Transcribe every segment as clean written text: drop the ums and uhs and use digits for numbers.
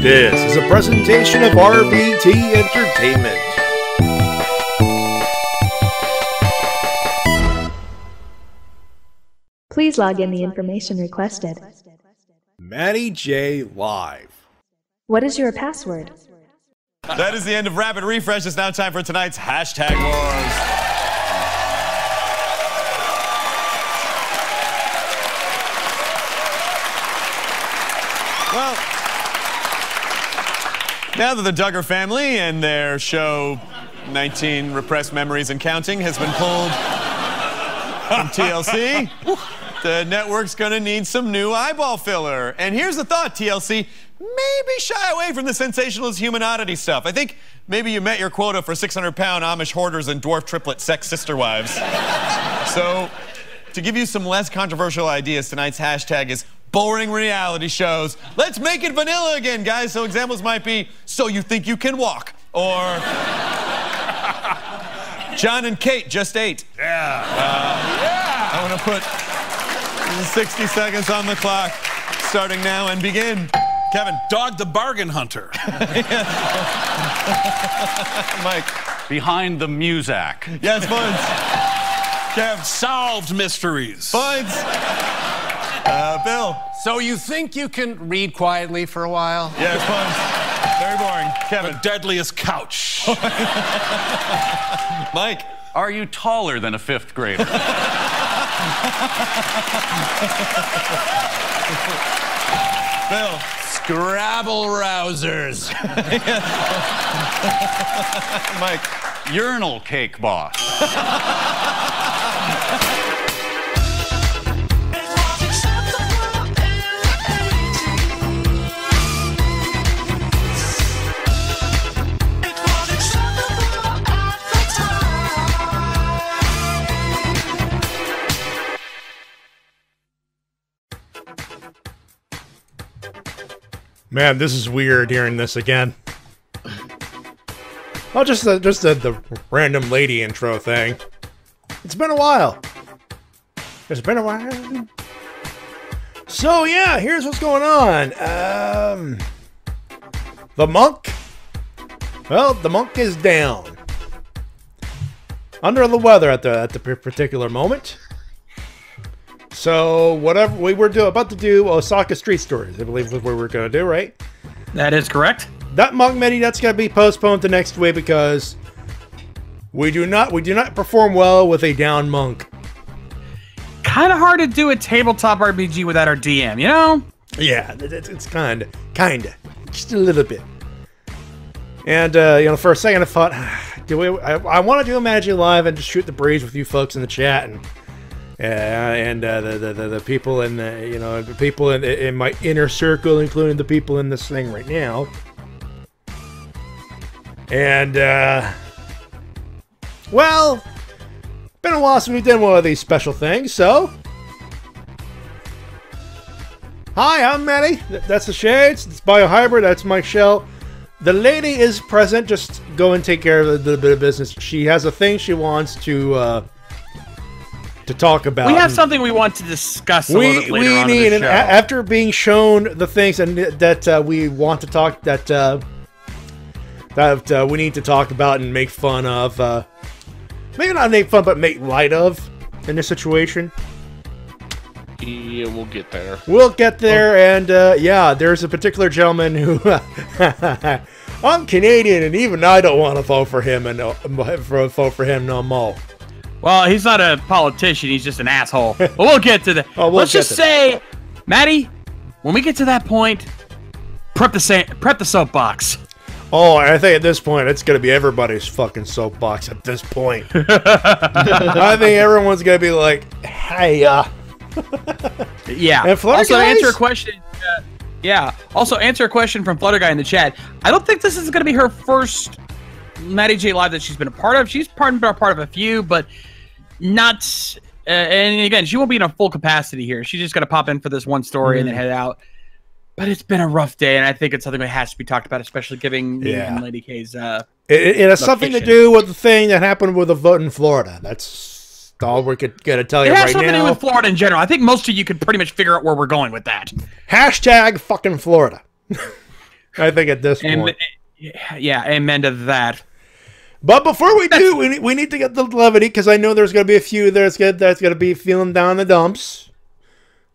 This is a presentation of RBT Entertainment. Please log in the information requested. Matty Jay Live. What is your password? That is the end of Rapid Refresh. It's now time for tonight's Hashtag Wars. Well, now that the Duggar family and their show 19 Repressed Memories and Counting has been pulled from TLC, the network's gonna need some new eyeball filler. And here's the thought, TLC, maybe shy away from the sensationalist human oddity stuff. I think maybe you met your quota for 600-pound Amish hoarders and dwarf triplet sex sister wives. So, to give you some less controversial ideas, tonight's hashtag is boring reality shows. Let's make it vanilla again, guys. So examples might be, so you think you can walk, or John and Kate just ate. Yeah. I want to put 60 seconds on the clock, starting now, and begin. Kevin. Dog the Bargain Hunter. Mike. Behind the Muzak. Yes, Buns. Kev. Solved mysteries. Buns. Bill. So you think you can read quietly for a while? Yes, Buns. Very boring. Kevin. The deadliest couch. Mike. Are you taller than a fifth grader? Bill. Scrabble rousers. Mike. Urinal cake boss. Man, this is weird hearing this again. Oh, just the random lady intro thing. It's been a while. It's been a while. So yeah, here's what's going on. The monk. Well, the monk is down. Under the weather at the particular moment. So, whatever we were about to do Osaka Street Stories, I believe is what we were going to do, right? That is correct. That monk Medi, that's going to be postponed to next week because we do not perform well with a down monk. Kind of hard to do a tabletop RPG without our DM, you know? Yeah, it's kind of, just a little bit. And for a second I thought, I want to do a Magic Live and just shoot the breeze with you folks in the chat and the people in the people in my inner circle, including the people in this thing right now. And well, been a while since we did one of these special things. So, hi, I'm Matty. That's the Shades. It's BioHybrid. That's Mike Shell. The lady is present. Just go and take care of a little bit of business. She has a thing she wants to talk about. We have something we want to discuss a little bit later on in the show. After being shown the things and that we want to talk, that we need to talk about and make fun of, maybe not make fun, but make light of in this situation. Yeah, we'll get there. We'll get there, and yeah, there's a particular gentleman who I'm Canadian, and even I don't want to vote for him no more. Well, he's not a politician. He's just an asshole. But we'll get to that. Let's just say, Matty, when we get to that point, prep the soapbox. Oh, I think at this point, it's going to be everybody's fucking soapbox at this point. I think everyone's going to be like, hey, yeah. And also, guys? answer a question. Also, answer a question from Flutter Guy in the chat. I don't think this is going to be her first Matty Jay Live that she's been a part of. She's been a part of a few, but not. And again, she won't be in a full capacity here. She's just going to pop in for this one story and then head out. But it's been a rough day, and I think it's something that has to be talked about, especially giving me and Lady K's. It has something to do with the thing that happened with the vote in Florida. That's all we're going to tell you right now. It has something to do with Florida in general. I think most of you could pretty much figure out where we're going with that. Hashtag fucking Florida. I think at this And point. yeah, amen to that. But before we do, we need to get the levity because I know there's going to be a few that's going to be feeling down the dumps.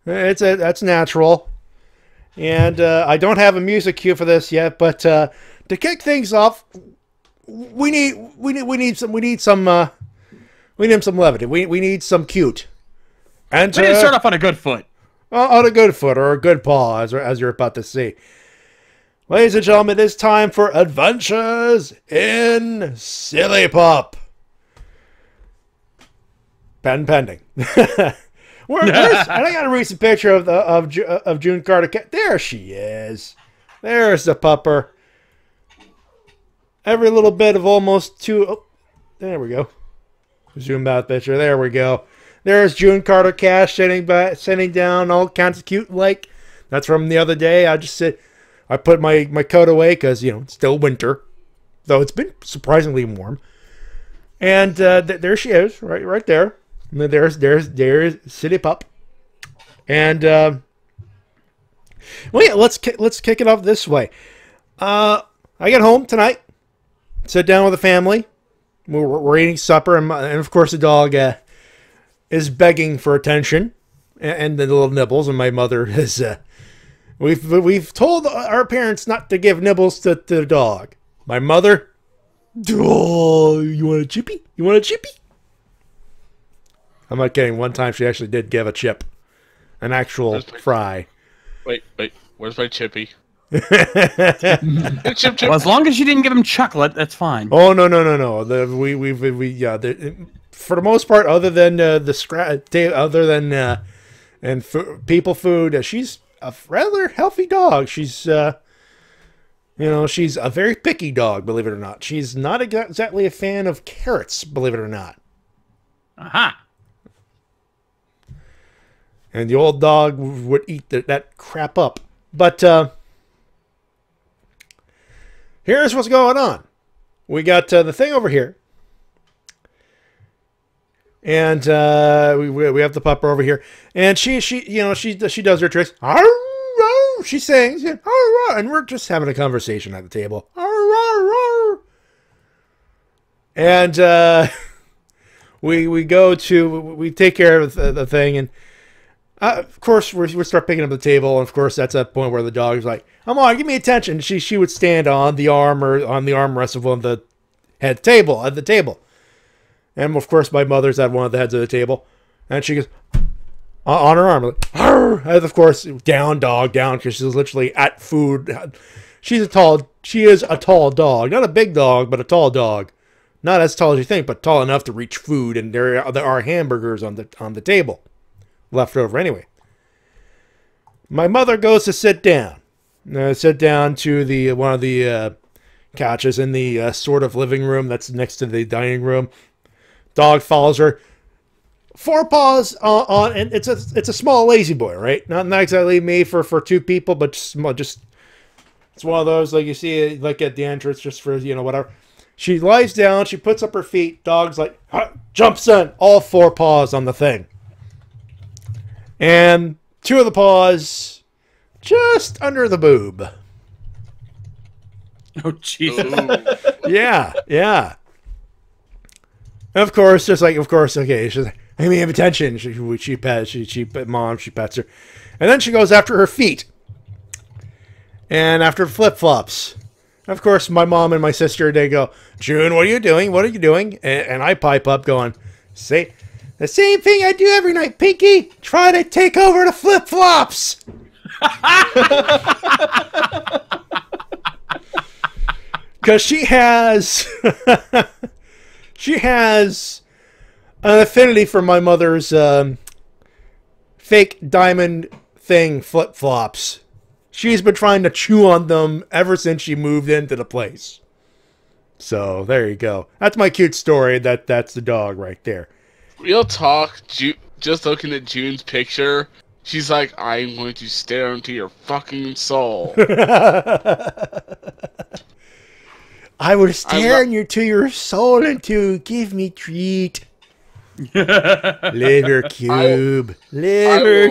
That's natural. And I don't have a music cue for this yet, but to kick things off, we need some levity. We need some cute. And We need to start off on a good foot. on a good foot or a good paw, as you're about to see. Ladies and gentlemen, it's time for Adventures in Silly Pop. Patent pending. And I got a recent picture of June Carter. There she is. There's the pupper. Every little bit of almost two. Oh, there we go. Zoom out picture. There we go. There's June Carter Cash sitting down, all kinds of cute. Like that's from the other day. I put my coat away because it's still winter, though it's been surprisingly warm. And there she is, right there. And then there's City Pup. And well, yeah, let's kick it off this way. I get home tonight, sit down with the family. We're eating supper, and of course the dog is begging for attention and the little nibbles. And my mother is we've told our parents not to give nibbles to the dog. My mother, oh, you want a chippy? You want a chippy? I'm not kidding. One time she actually did give a chip, an actual fry. Wait, where's my chippy? Well, as long as you didn't give him chocolate, that's fine. Oh no. For the most part, other than people food, she's a rather healthy dog. She's she's a very picky dog, believe it or not. She's not exactly a fan of carrots, believe it or not. Aha. And the old dog would eat that crap up. But here's what's going on. We got the thing over here. And we have the pupper over here. And she does her tricks. She sings. And we're just having a conversation at the table. And we take care of the thing. And of course, we start picking up the table, and of course, that's a point where the dog is like, "Come on, give me attention." She would stand on the arm or on the armrest of one of the at the table, and of course, my mother's at one of the heads of the table, and she goes on her arm, like, and of course, down, because she's literally at food. She is a tall dog, not a big dog, but a tall dog, not as tall as you think, but tall enough to reach food, and there are hamburgers on the table. Left over anyway. My mother goes to sit down. To one of the couches in the sort of living room that's next to the dining room. Dog follows her. Forepaws on, and it's a small lazy boy, right? Not exactly made for two people, but just it's one of those like you see like at the entrance, just for whatever. She lies down. She puts up her feet. Dog's like jumps in, all four paws on the thing. And two of the paws just under the boob. Oh, Jesus. Yeah. And of course, okay, she's like, I mean, attention. She pets her. And then she goes after her feet. And after flip-flops. Of course, my mom and my sister, they go, June, what are you doing? What are you doing? And I pipe up going, say, the same thing I do every night, Pinky. Try to take over the flip-flops. Because she has an affinity for my mother's fake diamond thing flip-flops. She's been trying to chew on them ever since she moved into the place. So there you go. That's my cute story. That's the dog right there. Real talk, just looking at June's picture, she's like, I'm going to stare into your fucking soul. I will stare into your soul and to give me treat. Liver cube.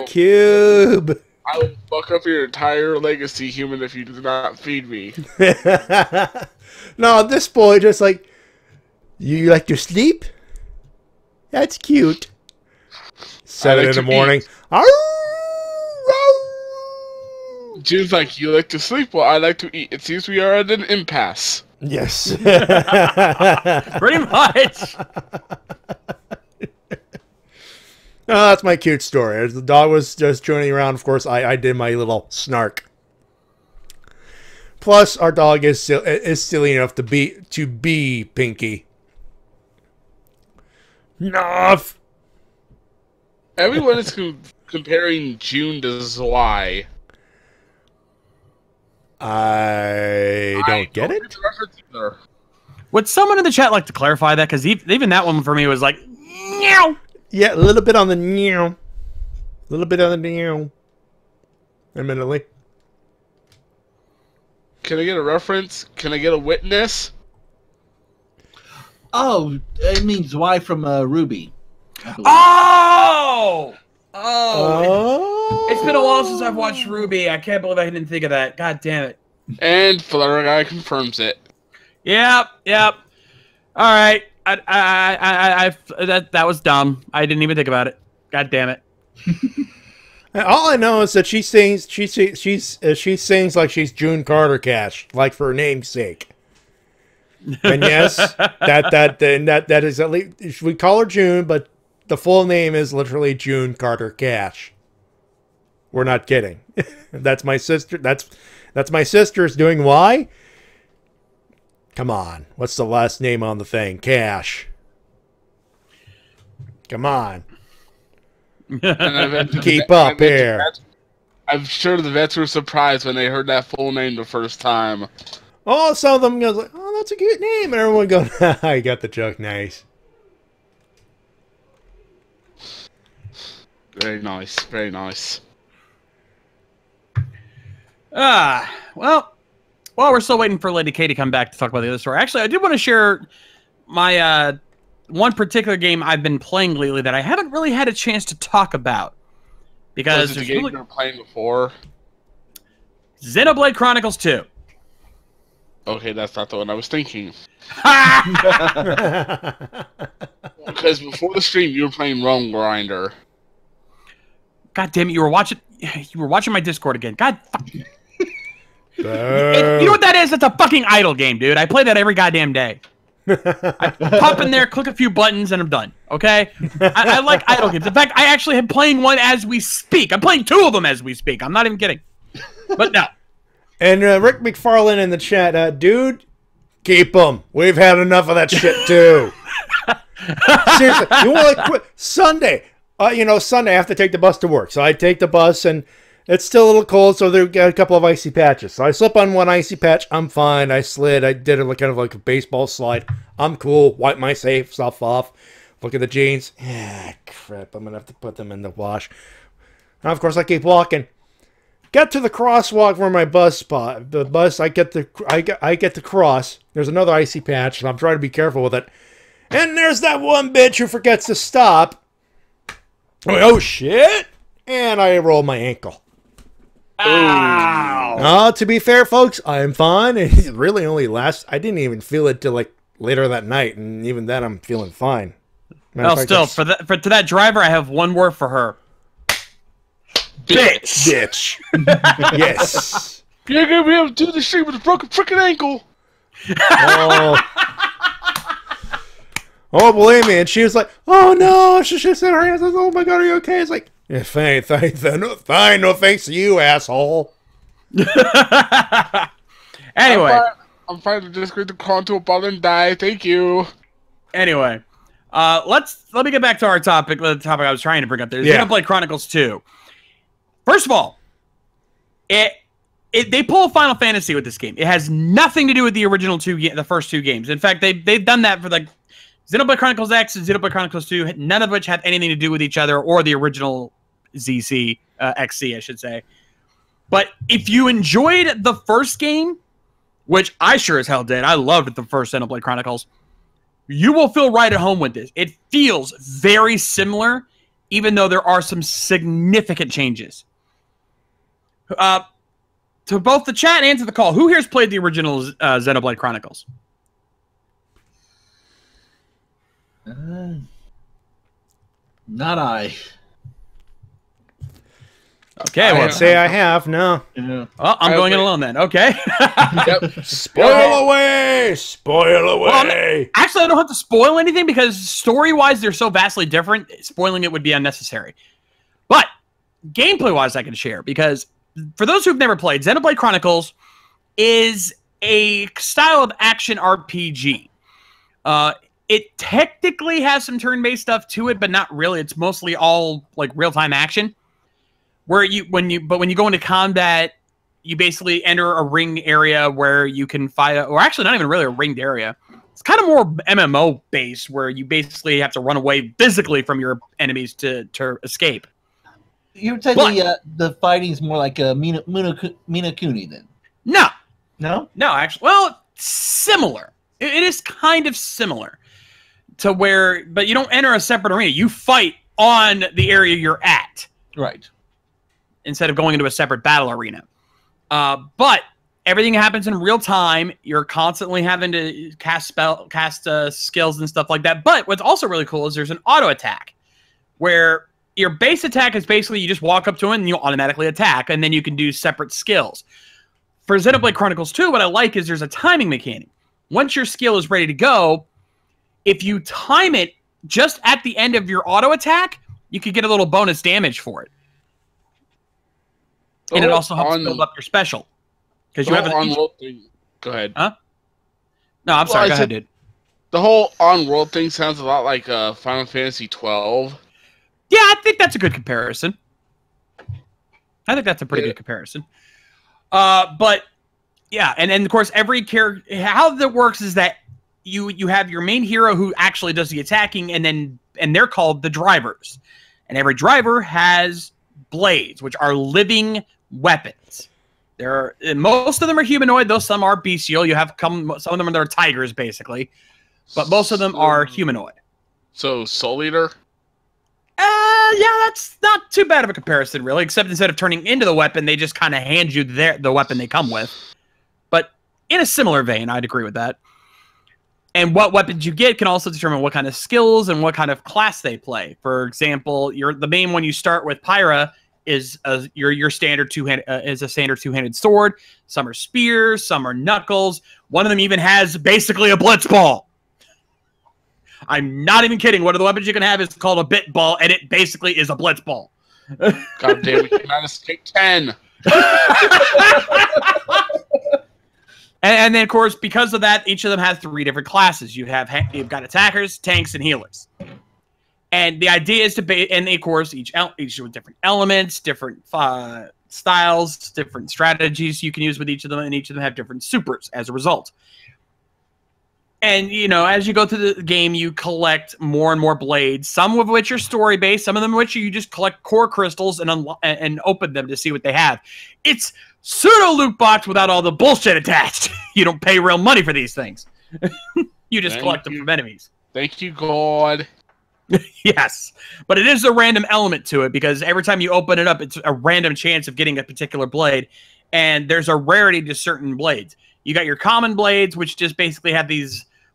Cube. I will fuck up your entire legacy, human, if you do not feed me. No, this boy just like, you like to sleep? That's cute. 7 in the morning. June's like, you like to sleep? Well, I like to eat. It seems we are at an impasse. Yes. Pretty much. Oh, that's my cute story. As the dog was just joining around, of course, I did my little snark. Plus, our dog is silly enough to be Pinky. Enough. Everyone is comparing June to Zwei. I don't get it. Get the reference either. Would someone in the chat like to clarify that? Because even that one for me was like, meow. Yeah, a little bit on the meow. A little bit on the meow. Admittedly. Can I get a reference? Can I get a witness? Oh, it means Y from Ruby. Oh! Oh. It's been a while since I've watched Ruby. I can't believe I didn't think of that. God damn it. And Flutter Guy confirms it. Yep. All right. That was dumb. I didn't even think about it. God damn it. All I know is that she sings like she's June Carter Cash, like for her namesake. And yes, that is at least we call her June, but the full name is literally June Carter Cash. We're not kidding. That's my sister. That's my sister's doing. Why? Come on. What's the last name on the thing? Cash. Come on. Keep up here. I'm sure the vets were surprised when they heard that full name the first time. Oh, some of them goes like, "Oh, that's a cute name," and everyone goes, "I got the joke, nice." Very nice, very nice. Well, while we're still waiting for Lady K to come back to talk about the other story, actually, I did want to share my one particular game I've been playing lately that I haven't really had a chance to talk about. Because Was it the game you were playing before? Xenoblade Chronicles 2. Okay, that's not the one I was thinking. Because before the stream, you were playing Realm Grinder. God damn it! You were watching my Discord again. God. You know what that is? It's a fucking idle game, dude. I play that every goddamn day. I pop in there, click a few buttons, and I'm done. Okay? I like idle games. In fact, I actually am playing one as we speak. I'm playing 2 of them as we speak. I'm not even kidding. But no. And Rick McFarlane in the chat, dude, keep them. We've had enough of that shit too. Seriously, you want to quit Sunday? Sunday I have to take the bus to work, so I take the bus and it's still a little cold, so they've got a couple of icy patches. So I slip on one icy patch. I'm fine. I slid. I did it kind of like a baseball slide. I'm cool. Wipe my stuff off. Look at the jeans. Crap. I'm gonna have to put them in the wash. And of course, I keep walking. Get to the crosswalk where my bus spot. The bus. I get to cross. There's another icy patch, and I'm trying to be careful with it. And there's that one bitch who forgets to stop. Oh shit! And I roll my ankle. Ow. To be fair, folks, I'm fine. It really only lasts. I didn't even feel it till like later that night, and even then, I'm feeling fine. Well, still, to that driver, I have one word for her. Bitch. Yes. You're gonna be able to do the stream with a broken freaking ankle. Oh, believe me. And she was like, "Oh no!" She said her hands. "Oh my god, are you okay?" It's like, yeah, fine. No thanks to you, asshole. Anyway, I'm fine to just go to Contour Ball and die. Thank you. Anyway, let me get back to our topic. The topic I was trying to bring up there. Yeah. Xenoblade Chronicles 2. First of all, they pull Final Fantasy with this game. It has nothing to do with the original the first 2 games. In fact, they've done that for like Xenoblade Chronicles X and Xenoblade Chronicles 2, none of which have anything to do with each other or the original XC, I should say. But if you enjoyed the first game, which I sure as hell did, I loved the first Xenoblade Chronicles, you will feel right at home with this. It feels very similar, even though there are some significant changes. To both the chat and to the call, who here's played the original Xenoblade Chronicles? Not I. Okay, I well, can't say I have. No. Yeah. well, I'm going in alone then. Okay. Yep. Spoil away. Spoil away. Actually, I don't have to spoil anything because story-wise, they're so vastly different. Spoiling it would be unnecessary. But gameplay-wise, I can share because for those who've never played, Xenoblade Chronicles is a style of action RPG. It technically has some turn-based stuff to it, but not really. It's mostly all like real-time action. When you go into combat, you basically enter a ring area where you can fight, or actually not even really a ringed area. It's kind of more MMO based, where you basically have to run away physically from your enemies to escape. You would say the fighting's more like a Mina Kuni then? No, No? actually, well, similar. It is kind of similar to where, but you don't enter a separate arena. You fight on the area you're at. Right. Instead of going into a separate battle arena. But everything happens in real time. You're constantly having to cast skills and stuff like that. But what's also really cool is there's an auto attack where your base attack is basically you just walk up to it and you automatically attack, and then you can do separate skills. For Xenoblade Chronicles 2, what I like is there's a timing mechanic. Once your skill is ready to go, if you time it just at the end of your auto attack, you could get a little bonus damage for it. And it also helps build up your special. Because you have on-world thing. Go ahead. Huh? No, I'm sorry. Go ahead, dude. The whole on-world thing sounds a lot like Final Fantasy 12. Yeah, I think that's a good comparison. I think that's a pretty good comparison. But, yeah, and of course, every character... How that works is that you have your main hero who actually does the attacking, and they're called the drivers. And every driver has blades, which are living weapons. Most of them are humanoid, though some are bestial. You have some of them are tigers, basically, but most of them are humanoid. So, Soul Eater? Yeah, that's not too bad of a comparison, really. Except instead of turning into the weapon, they just kind of hand you the weapon they come with. But in a similar vein, I'd agree with that. And what weapons you get can also determine what kind of skills and what kind of class they play. For example, the main one you start with, Pyra, is your standard two-handed sword. Some are spears, some are knuckles. One of them even has basically a blitz ball. I'm not even kidding. One of the weapons you can have is called a bit ball, and it basically is a blitz ball. God damn it! You managed to take 10. And then, of course, because of that, each of them has 3 different classes. You've got attackers, tanks, and healers. And the idea is and of course, each with different elements, different styles, different strategies you can use with each of them, and each of them have different supers as a result. And, as you go through the game, you collect more and more blades, some of which are story-based, some of them which you just collect core crystals and open them to see what they have. It's pseudo loot box without all the bullshit attached. You don't pay real money for these things. You just collect them from enemies. Thank you, God. Yes, but it is a random element to it because every time you open it up, it's a random chance of getting a particular blade, and there's a rarity to certain blades. You got your common blades, which just basically have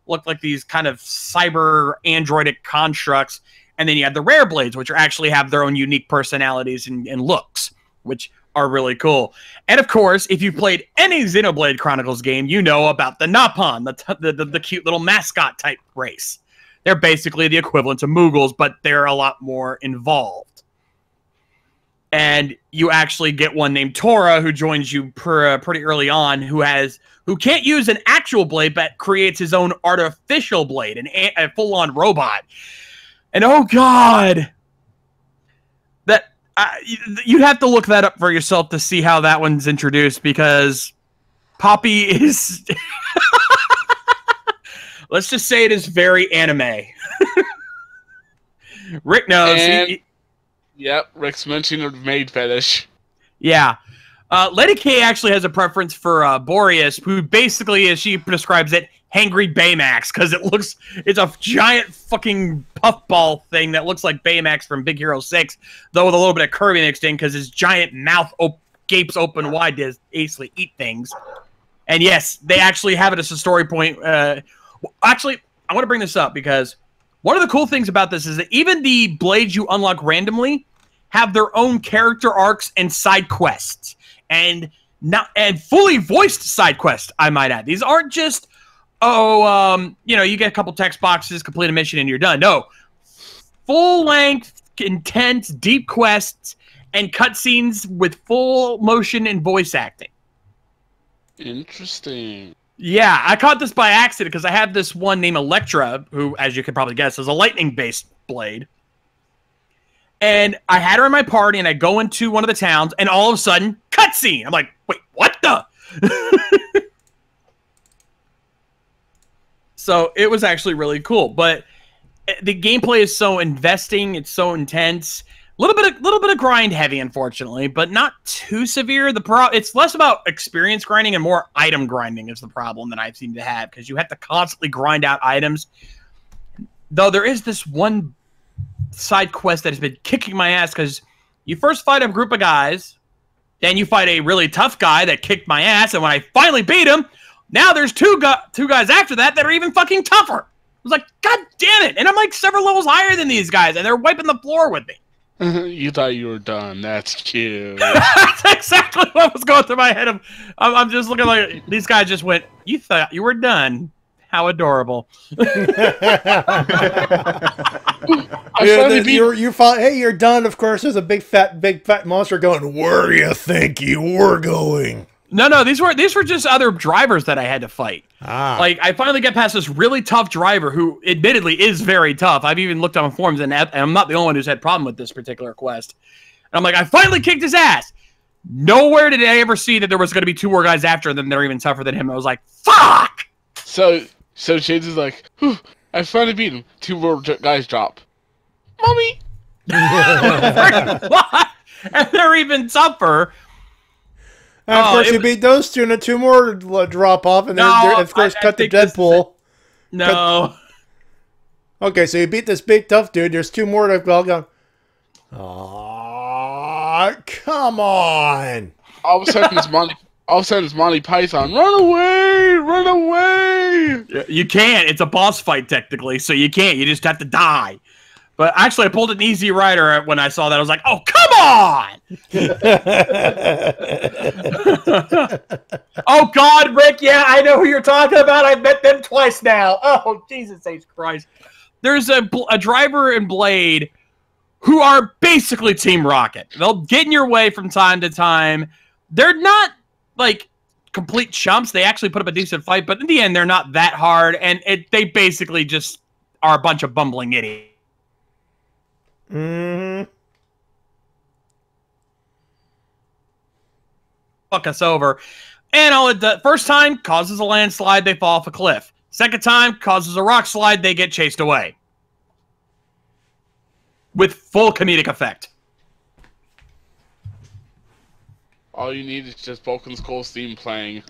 look like these kind of cyber androidic constructs, and then you have the rare blades, which actually have their own unique personalities and looks, which are really cool. And of course, if you've played any Xenoblade Chronicles game, you know about the Napon, the cute little mascot type race. They're basically the equivalent to Moogles, but they're a lot more involved. And you actually get one named Tora who joins you pretty early on, who can't use an actual blade, but creates his own artificial blade, a full-on robot. And oh god, you'd have to look that up for yourself to see how that one's introduced, because Poppy is... Let's just say it is very anime. Rick knows. Yep, Rick's mentioned a maid fetish. Yeah. Lady K actually has a preference for Boreas, who basically, as she describes it, hangry Baymax, because it's a giant fucking puffball thing that looks like Baymax from Big Hero 6, though with a little bit of Kirby mixed in, because his giant mouth gapes open wide to acely eat things. And yes, they actually have it as a story point. Actually, I want to bring this up because one of the cool things about this is that even the blades you unlock randomly have their own character arcs and side quests, and fully voiced side quests, I might add. These aren't just you get a couple text boxes, complete a mission, and you're done. No, full length, intense, deep quests and cutscenes with full motion and voice acting. Interesting. Yeah, I caught this by accident because I have this one named Electra, who, as you can probably guess, is a lightning-based blade. And I had her in my party, and I go into one of the towns, and all of a sudden, cutscene! I'm like, wait, what the? So it was actually really cool. But the gameplay is so investing, it's so intense. A little bit of grind heavy, unfortunately, but not too severe. It's less about experience grinding and more item grinding is the problem that I've seemed to have, because you have to constantly grind out items. Though there is this one side quest that has been kicking my ass, because you first fight a group of guys, then you fight a really tough guy that kicked my ass, and when I finally beat him, now there's two guys after that are even fucking tougher. I was like, God damn it! And I'm like several levels higher than these guys, and they're wiping the floor with me. You thought you were done. That's cute. That's exactly what was going through my head. I'm just looking like these guys just went, you thought you were done. How adorable. Hey, you're done. Of course, there's a big fat monster going, where do you think you were going? No, these were just other drivers that I had to fight. Like, I finally get past this really tough driver who admittedly is very tough. I've even looked on forums, and I'm not the only one who's had problem with this particular quest. And I'm like, I finally kicked his ass. Nowhere did I ever see that there was going to be two more guys after them that are even tougher than him. I was like, fuck! So Shades is like, whew, I finally beat him. Two more guys drop. Mommy! And they're even tougher. And of course, you beat those two, and two more drop off, and then, of course, cut to Deadpool. No. Okay, so you beat this big tough dude. There's two more that all gone. Aw, come on! All of a sudden, it's Monty Python. Run away! Run away! You can't. It's a boss fight, technically, so you can't. You just have to die. But actually, I pulled an easy rider when I saw that. I was like, oh, come on! Oh, God, Rick, yeah, I know who you're talking about. I've met them twice now. Oh, Jesus H. Christ. There's a driver and Blade who are basically Team Rocket. They'll get in your way from time to time. They're not, like, complete chumps. They actually put up a decent fight, but in the end, they're not that hard, and they basically just are a bunch of bumbling idiots. Fuck us over. And all the first time causes a landslide, they fall off a cliff. Second time causes a rock slide, they get chased away. With full comedic effect. All you need is just Vulcan's Cold Steam playing.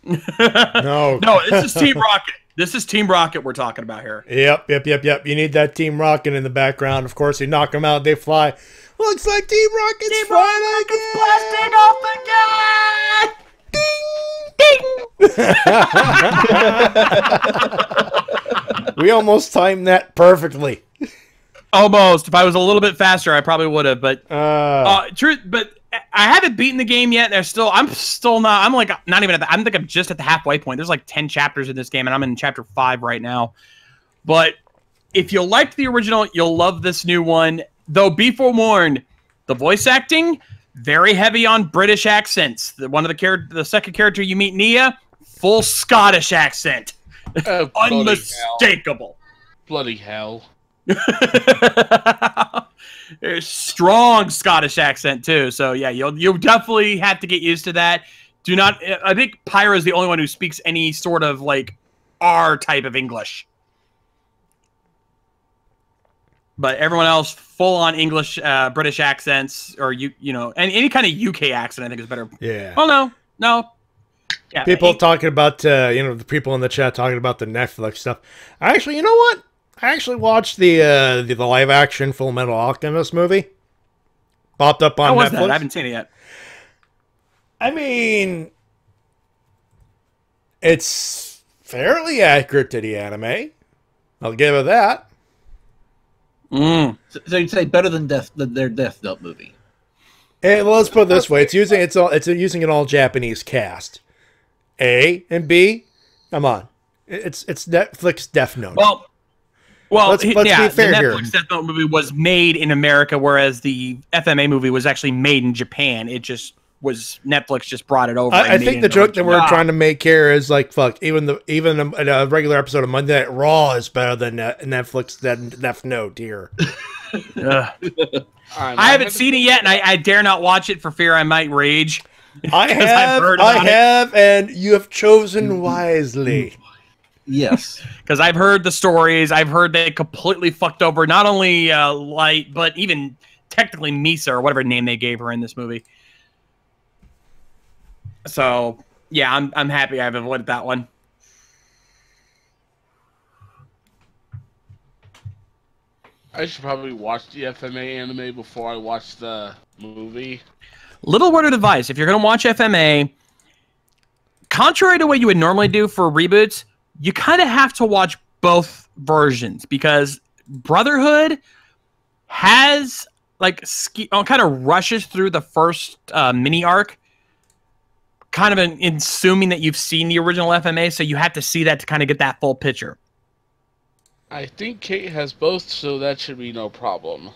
No, this is Team Rocket. This is Team Rocket we're talking about here. Yep. You need that Team Rocket in the background. Of course, you knock them out, they fly. Looks like Team Rocket's flying again. Blasting off again. Ding! We almost timed that perfectly. Almost. If I was a little bit faster, I probably would have. But truth. But I haven't beaten the game yet. I'm still not. I'm like not even at the. I think I'm just at the halfway point. There's like 10 chapters in this game, and I'm in chapter 5 right now. But if you liked the original, you'll love this new one. Though, be forewarned, the voice acting very heavy on British accents. The second character you meet, Nia, full Scottish accent, unmistakable. Bloody hell. There's strong Scottish accent too, so yeah, you'll definitely have to get used to that. Do not. I think Pyra is the only one who speaks any sort of like R type of English, but everyone else full on English, British accents, or and any kind of UK accent. I think is better. Yeah. Oh no. Yeah, people talking about the people in the chat talking about the Netflix stuff. Actually, you know what? I actually watched the live action Full Metal Alchemist movie. Popped up on Netflix. That? I haven't seen it yet. I mean, it's fairly accurate to the anime. I'll give it that. So you'd say better than their Death Note movie. Well, let's put it this way: it's using an all Japanese cast. A and B, come on, it's Netflix Death Note. Well, let's be fair the here. Netflix Death Note movie was made in America, whereas the FMA movie was actually made in Japan. It just was Netflix just brought it over. I think the joke that we're trying to make here is like, fuck, even a regular episode of Monday Night Raw is better than Netflix Death Note here. I haven't seen it yet, and I dare not watch it for fear I might rage. I have, and you have chosen wisely. Yes. Because I've heard the stories. I've heard they completely fucked over not only Light, but even technically Misa, or whatever name they gave her in this movie. So, yeah, I'm happy I've avoided that one. I should probably watch the FMA anime before I watch the movie. Little word of advice: if you're going to watch FMA, contrary to what you would normally do for reboots, you kind of have to watch both versions, because Brotherhood has kind of rushes through the first mini arc, kind of in assuming that you've seen the original FMA, so you have to see that to kind of get that full picture. I think Kate has both, so that should be no problem.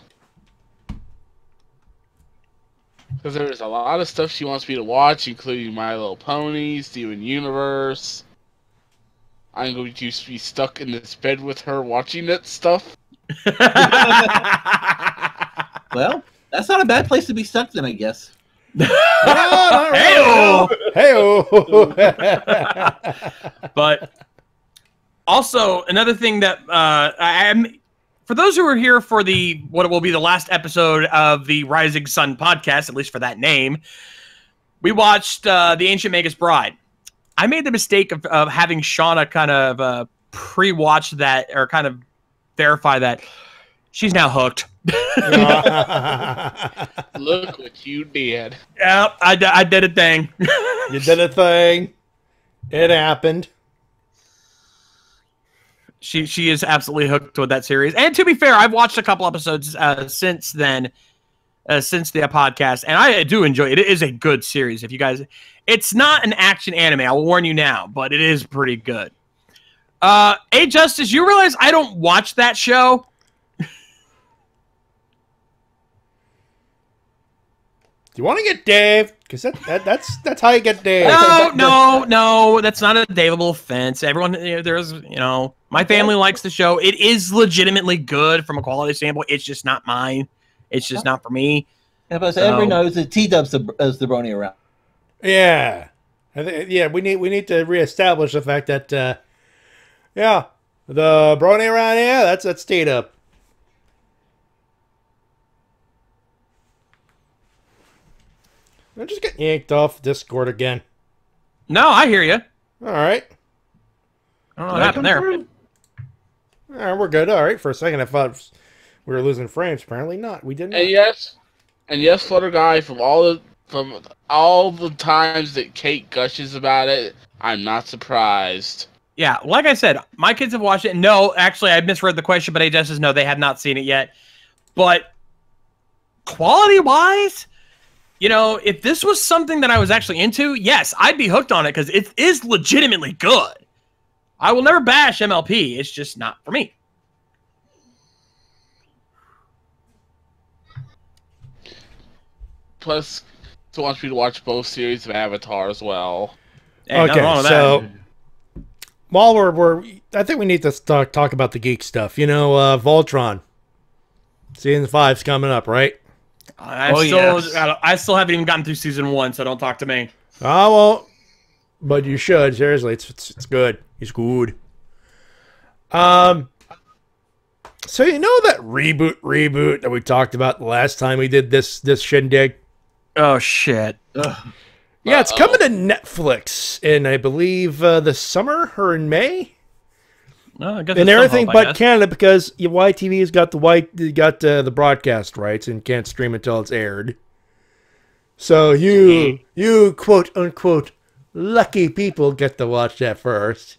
Because there's a lot of stuff she wants me to watch, including My Little Pony, Steven Universe. I'm going to be stuck in this bed with her watching that stuff. Well, that's not a bad place to be stuck then, I guess. Hey-o! But also, another thing that for those who are here for what will be the last episode of the Rising Sun podcast, at least for that name, we watched The Ancient Magus Bride. I made the mistake of having Shauna kind of pre-watch that, or kind of verify that. She's now hooked. Look what you did. Yeah, I did a thing. You did a thing. It happened. She is absolutely hooked with that series. And to be fair, I've watched a couple episodes since then, since the podcast, and I do enjoy it. It is a good series. If you guys, it's not an action anime, I will warn you now, but it is pretty good. Hey, Justice, you realize I don't watch that show? Do you want to get Dave? Because that's how you get Dave. No, that's not a Daveable offense. Everyone, my family likes the show. It is legitimately good from a quality standpoint. It's just not mine. It's just not for me. Yeah, but everyone knows that T-Dub's the brony around. Yeah, we need to reestablish the fact that the brony around here, that's T-Dub. I'm just getting yanked off Discord again. No, I hear you. All right. I don't know what happened there. All right, we're good. All right. For a second, I thought we were losing frames. Apparently not. We didn't. And yes, Flutter Guy, from all the times that Kate gushes about it, I'm not surprised. Yeah, like I said, my kids have watched it. No, actually, I misread the question, but AJ says no, they have not seen it yet. But quality-wise, if this was something that I was actually into, yes, I'd be hooked on it because it is legitimately good. I will never bash MLP. It's just not for me. Plus, it wants me to watch both series of Avatar as well. Hey, nothing wrong with so while I think we need to talk about the geek stuff. Voltron. Season 5's coming up, right? I still haven't even gotten through season 1, so don't talk to me. I won't. But you should. Seriously, it's good. It's good. So that reboot that we talked about the last time we did this shindig? Oh, shit. Ugh. Yeah, it's coming to Netflix in, I believe, the summer or in May. Well, I guess and everything but Canada, because YTV's got the broadcast rights and can't stream until it's aired. So you quote unquote lucky people get to watch that first.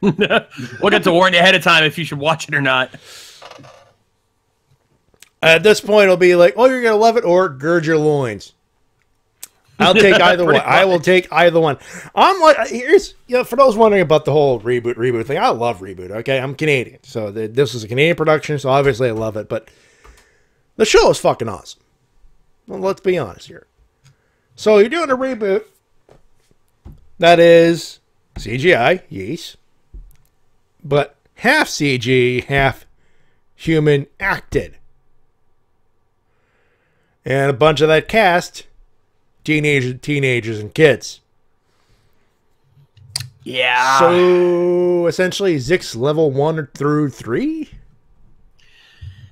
We'll get to warn you ahead of time if you should watch it or not. At this point, it'll be like, oh, you're gonna love it, or gird your loins. I'll take either one. I will take either one. I'm like, here's, for those wondering about the whole reboot thing, I love Reboot, okay? I'm Canadian, so this is a Canadian production, so obviously I love it, but the show is fucking awesome. Well, let's be honest here. So you're doing a reboot that is CGI, yes, but half CG, half human acted. And a bunch of that cast, teenagers and kids. Yeah. So essentially, Zix level 1 through 3.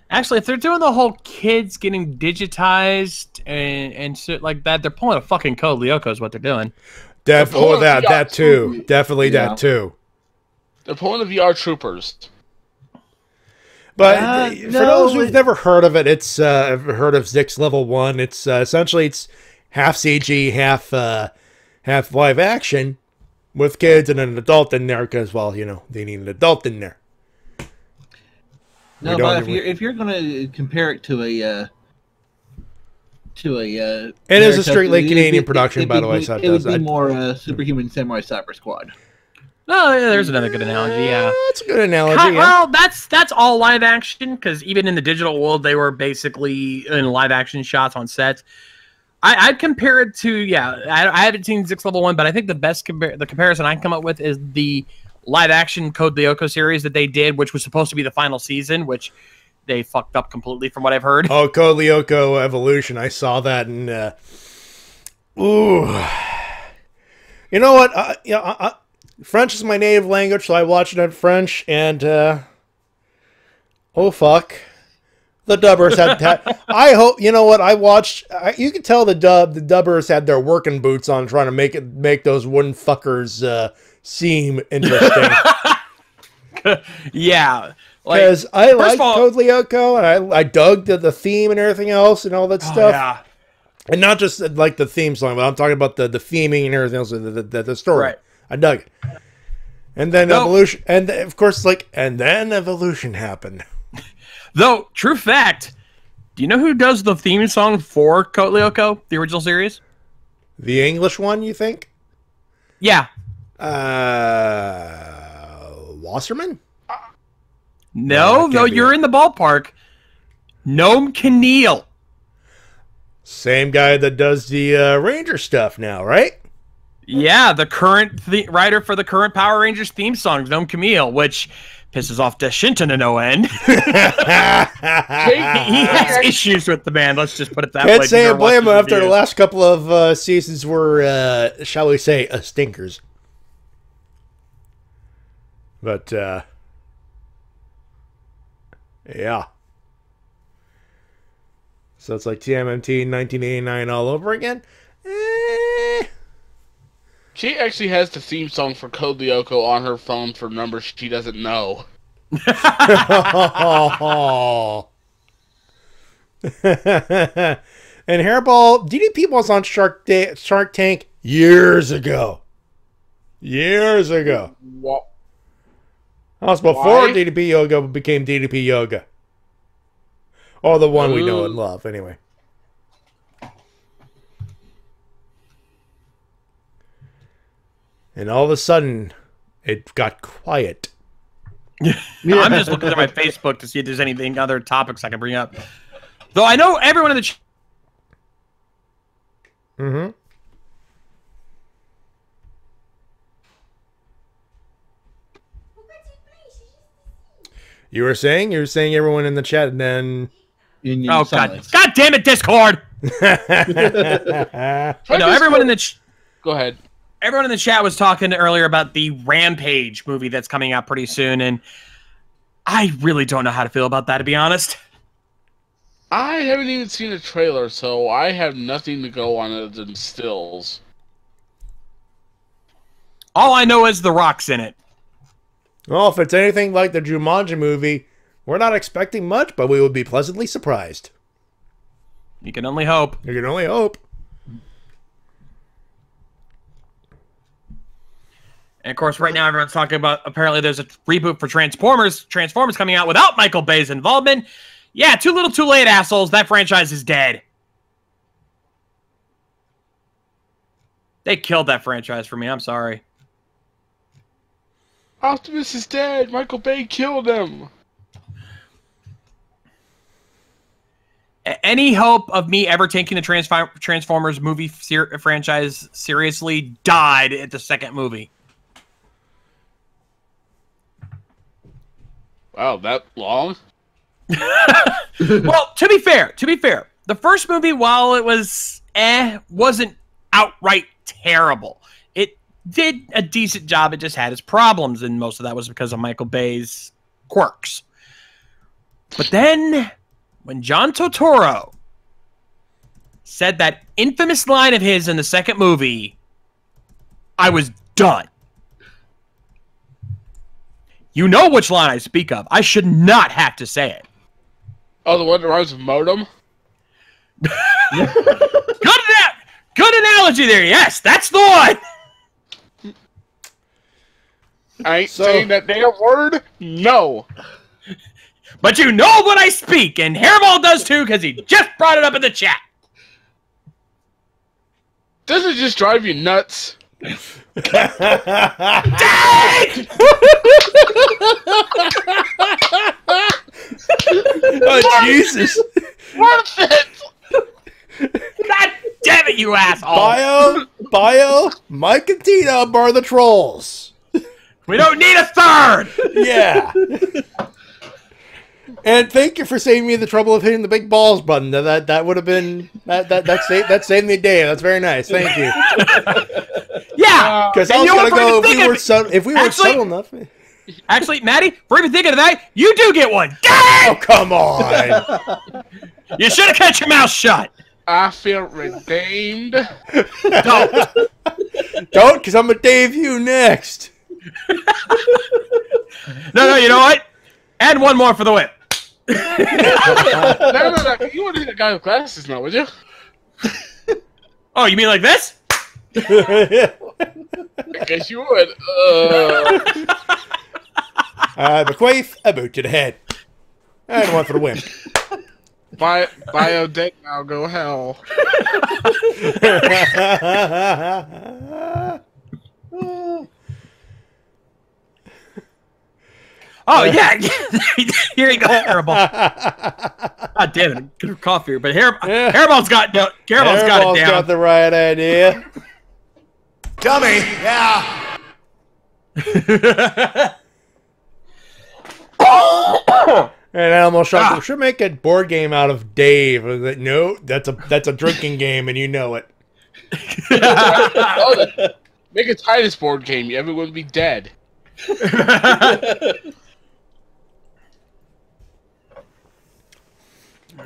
Actually, if they're doing the whole kids getting digitized and shit like that, they're pulling a fucking Code Lyoko is what they're doing. That too. Definitely that too. They're pulling the VR troopers. But for those who've never heard of it, it's heard of Zix level 1. It's essentially it's half CG, half live action, with kids and an adult in there because, well, they need an adult in there. No, but if you're going to compare it to a it is a strictly Canadian production, by the way. So it would be more Superhuman Samurai Cyber Squad. Oh, yeah, there's another good analogy. Yeah, that's a good analogy. Well, that's all live action because even in the digital world, they were basically in live action shots on sets. I'd compare it to I haven't seen Zix level 1, but I think the best comparison I can come up with is the live action Code Lyoko series that they did, which was supposed to be the final season, which they fucked up completely from what I've heard. Oh, Code Lyoko Evolution. I saw that and ooh. You know what? French is my native language, so I watched it in French, and oh fuck, the dubbers had. I hope you know what I watched. You can tell the dubbers had their working boots on, trying to make those wooden fuckers seem interesting. Yeah, because I like Code Lyoko, and I dug the theme and everything else and all that stuff. Yeah. And not just like the theme song, but I'm talking about the theming and everything else, the story. Right. I dug it. And then evolution, and of course, and then evolution happened. Though, true fact, do you know who does the theme song for Code Lyoko, the original series? The English one, you think? Yeah. Wasserman? No, you're in the ballpark. Noam Keneal. Same guy that does the Ranger stuff now, right? Yeah, the current writer for the current Power Rangers theme songs, Noam Keneal, which pisses off Deshinta to no end. He has issues with the band, let's just put it that way. Can't say I blame him after the last couple of seasons were, shall we say, stinkers. But, yeah. So it's like TMNT 1989 all over again? She actually has the theme song for Code Lyoko on her phone for numbers she doesn't know. And Hairball, DDP was on Shark Tank years ago. Years ago. What? That was before DDP Yoga became DDP Yoga. Or the one we know and love, anyway. And all of a sudden, it got quiet. I'm just looking at my Facebook to see if there's anything other topics I can bring up. Though I know everyone in the Mm-hmm. You were saying everyone in the chat, and then oh god damn it, Discord! No, everyone in the go ahead. Everyone in the chat was talking earlier about the Rampage movie that's coming out pretty soon, and I really don't know how to feel about that, to be honest. I haven't even seen a trailer, so I have nothing to go on other than stills. All I know is The Rock's in it. Well, if it's anything like the Jumanji movie, we're not expecting much, but we will be pleasantly surprised. You can only hope. You can only hope. And of course, right now everyone's talking about apparently there's a reboot for Transformers. Transformers coming out without Michael Bay's involvement. Yeah, too little, too late, assholes. That franchise is dead. They killed that franchise for me. I'm sorry. Optimus is dead. Michael Bay killed him. Any hope of me ever taking the Transformers movie franchise seriously died at the second movie. Wow, that long? Well, to be fair, the first movie, while it was wasn't outright terrible. It did a decent job. It just had its problems, and most of that was because of Michael Bay's quirks. But then, when John Turturro said that infamous line of his in the second movie, I was done. You know which line I speak of. I should not have to say it. Oh, the one that rhymes with modem? Good analogy there. Yes, that's the one. I ain't saying that damn word. No. But you know what I speak, and Hairball does too, because he just brought it up in the chat. Does it just drive you nuts? Oh, Jesus. Worth it! God damn it, you asshole! Bio, Mike and Tina bar the trolls. We don't need a third! Yeah. And thank you for saving me the trouble of hitting the big balls button. That would have been that saved me a day. That's very nice. Thank you. Yeah, because I was gonna go if we were subtle enough. Actually, Matty, for even thinking of that, you do get one. Dang! Oh, come on! You should have kept your mouth shut. I feel redeemed. Don't, because I'm gonna Dave you next. No, you know what? Add one more for the whip. No. You wouldn't hit a guy with glasses now, would you? Oh, you mean like this? I guess you would. Bequeath a boot to the head. And one for the win. Bio deck now, go hell. Oh, yeah. Here you go, Hairball. God damn it. Good coffee, but Hairball's got it down. Got the right idea. Dummy, yeah. And Animal Shark should make a board game out of Dave. No, that's a drinking game, and you know it. Make a Titus board game. Everyone would be dead.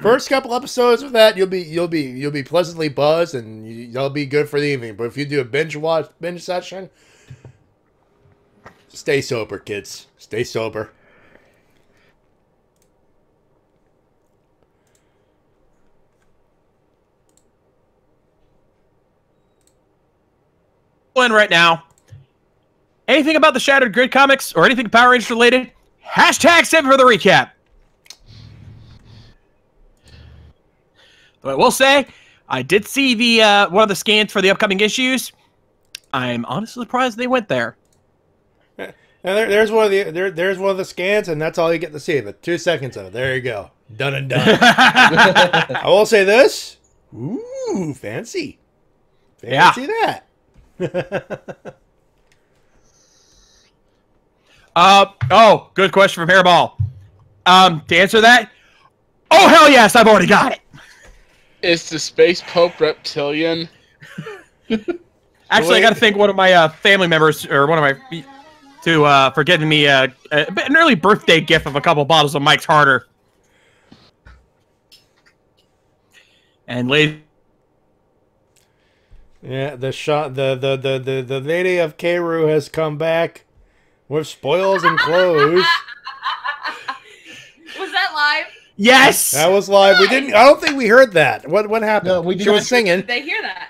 First couple episodes of that, you'll be pleasantly buzzed, and you'll be good for the evening. But if you do a binge session, stay sober, kids. Stay sober. In right now. Anything about the Shattered Grid comics or anything Power Rangers related? Hashtag save for the recap. But I will say, I did see the one of the scans for the upcoming issues. I'm honestly surprised they went there. And there's one of the scans, and that's all you get to see. But 2 seconds of it. There you go. Done and done. I will say this. Ooh, fancy. Fancy that. Good question from Hairball. To answer that, oh hell yes, I've already got it. Is the Space Pope reptilian? Actually, I got to thank one of my family members, or one of my, for getting me an early birthday gift of a couple bottles of Mike's Harder. And ladies. Yeah, the lady of Keiru has come back with spoils and clothes. Was that live? Yes, that was live. We didn't. I don't think we heard that. What happened? No, we She was singing. Did they hear that?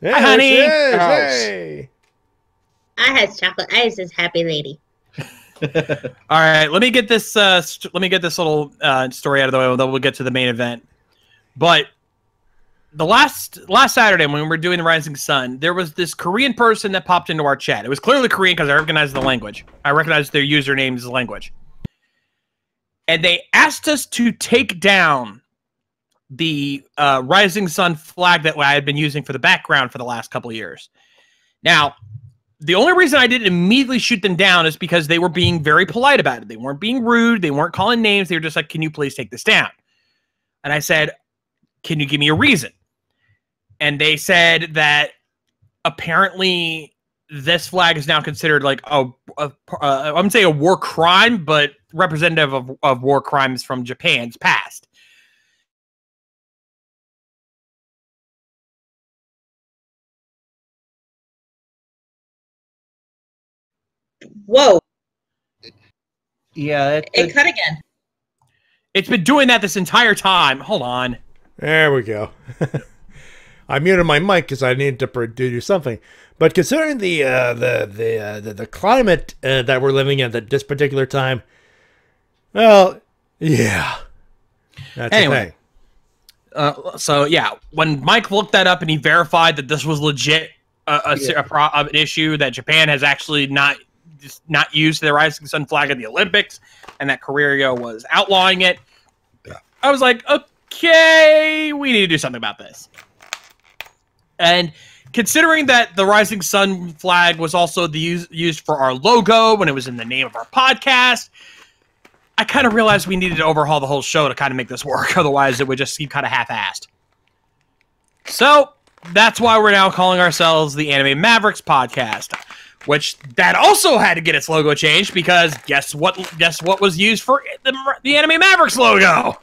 Hey, Hi, honey. Hey. I has chocolate. I is this happy lady. All right, let me get this. Let me get this little story out of the way, and then we'll get to the main event. But the last Saturday when we were doing the Rising Sun, there was this Korean person that popped into our chat. It was clearly Korean because I recognized the language. I recognized their username's language, and they asked us to take down the Rising Sun flag that I had been using for the background for the last couple of years. Now, the only reason I didn't immediately shoot them down is because they were being very polite about it. They weren't being rude. They weren't calling names. They were just like, can you please take this down? And I said, can you give me a reason? And they said that apparently this flag is now considered like I wouldn't say a war crime, but representative of war crimes from Japan's past. Whoa. Yeah, It cut again. It's been doing that this entire time. Hold on. There we go. I muted my mic because I needed to do something. But considering the climate that we're living in at this particular time, well, yeah, that's anyway. So yeah, when Mike looked that up and he verified that this was legit an issue that Japan has actually not used the Rising Sun flag in the Olympics, and that Korea was outlawing it, I was like, okay, we need to do something about this. And considering that the Rising Sun flag was also used for our logo when it was in the name of our podcast, I kind of realized we needed to overhaul the whole show to kind of make this work. Otherwise, it would just seem kind of half-assed. So that's why we're now calling ourselves the Anime Mavericks Podcast, which that also had to get its logo changed because guess what was used for the Anime Mavericks logo?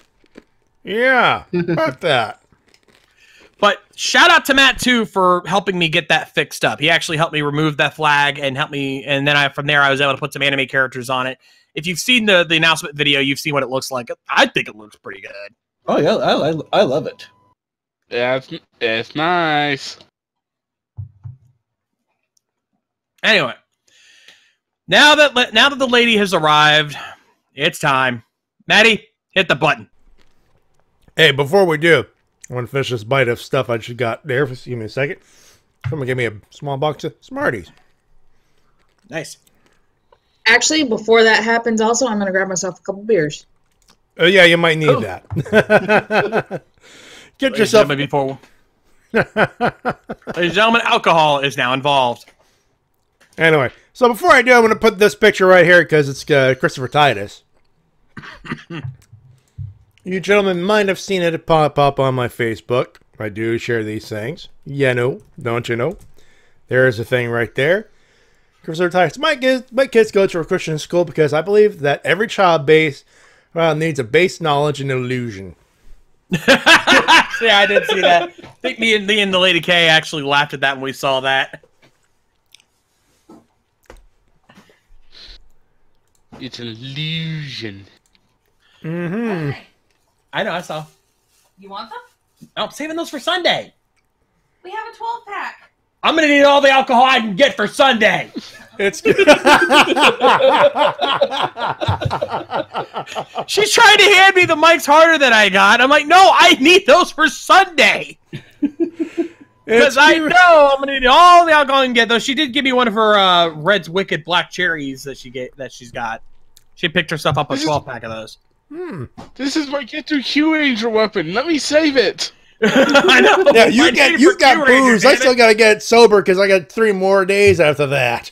Yeah, about that. But shout out to Matt too for helping me get that fixed up. He actually helped me remove that flag and helped me, and then from there I was able to put some anime characters on it. If you've seen the announcement video, you've seen what it looks like. I think it looks pretty good. Oh yeah, I love it. Yeah, it's nice. Anyway, now that the lady has arrived, it's time. Maddie, hit the button. Hey, before we do, I want to finish this bite of stuff I just got there. Give me a second. Someone give me a small box of Smarties. Nice. Actually, before that happens, also, I'm going to grab myself a couple beers. Oh, yeah, you might need that. Get yourself... Ladies and gentlemen, alcohol is now involved. Anyway, so before I do, I'm going to put this picture right here because it's Christopher Titus. You gentlemen might have seen it pop up on my Facebook. I do share these things. Yeah, no, don't you know? There's a thing right there. Christopher Titus. My kids go to a Christian school because I believe that every child needs a base knowledge and illusion. Yeah, I did see that. I think me and the Lady K actually laughed at that when we saw that. It's an illusion. Mm-hmm. I know, I saw. You want them? Oh, I'm saving those for Sunday. We have a 12-pack. I'm going to need all the alcohol I can get for Sunday. It's good. She's trying to hand me the Mike's Harder that I got. I'm like, no, I need those for Sunday. Because I know I'm going to need all the alcohol I can get. Though she did give me one of her Red's Wicked Black Cherries that she's got. She picked herself up a 12-pack of those. This is my Get to Q Ranger weapon. Let me save it. I know. Yeah, you got booze. I still got to get sober because I got 3 more days after that.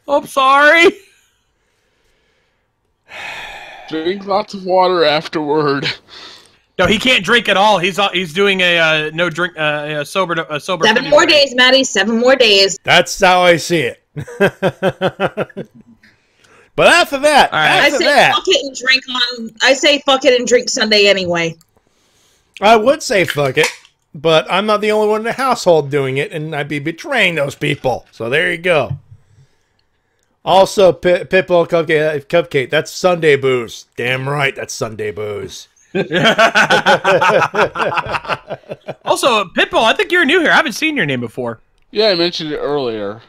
Oh, I'm sorry. Drink lots of water afterward. No, he can't drink at all. He's doing a no drink sober. 7 more days, Maddie. 7 more days. That's how I see it. But after that, I say fuck it and drink I say fuck it and drink Sunday anyway. I would say fuck it, but I'm not the only one in the household doing it, and I'd be betraying those people. So there you go. Also, Pitbull Cupcake, that's Sunday booze. Damn right, that's Sunday booze. Also, Pitbull, I think you're new here. I haven't seen your name before. Yeah, I mentioned it earlier.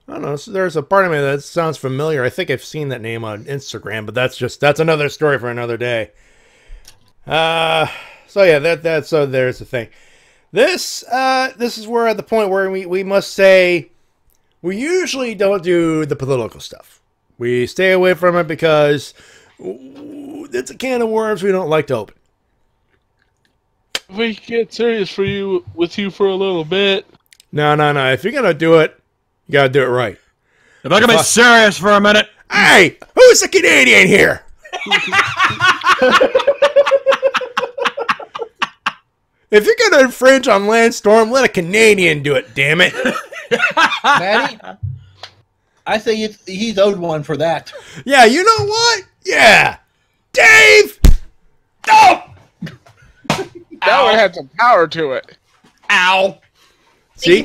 I don't know. So there's a part of me that sounds familiar. I think I've seen that name on Instagram, but that's another story for another day. So yeah, so there's the thing. This is where at the point where we must say we usually don't do the political stuff. We stay away from it because it's a can of worms we don't like to open. If we get serious with you for a little bit. No. If you're gonna do it, you gotta do it right. If I can be serious for a minute. Hey, who's the Canadian here? If you're gonna infringe on Landstorm, let a Canadian do it. Damn it, Matty, I say he's owed one for that. Yeah, you know what? Yeah, Dave. Oh! That one had some power to it. Ow! See,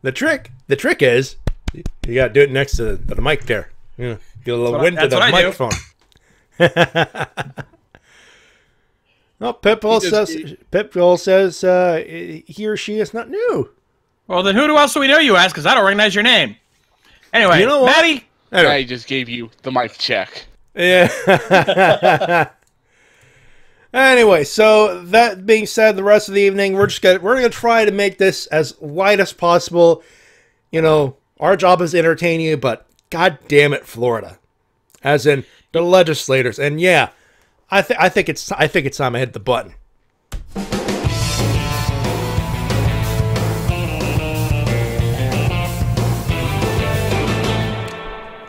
the trick is you gotta do it next to the mic there. Get a little wind to the microphone. Well, Pitbull says he or she is not new. Well, then who else do we know you as? Because I don't recognize your name. Anyway, you know what? Matty. Anyway. I just gave you the mic check. Yeah. Anyway, so that being said, the rest of the evening we're gonna try to make this as light as possible. You know, our job is to entertain you, but god damn it, Florida, as in the legislators, and yeah. I think it's time I hit the button.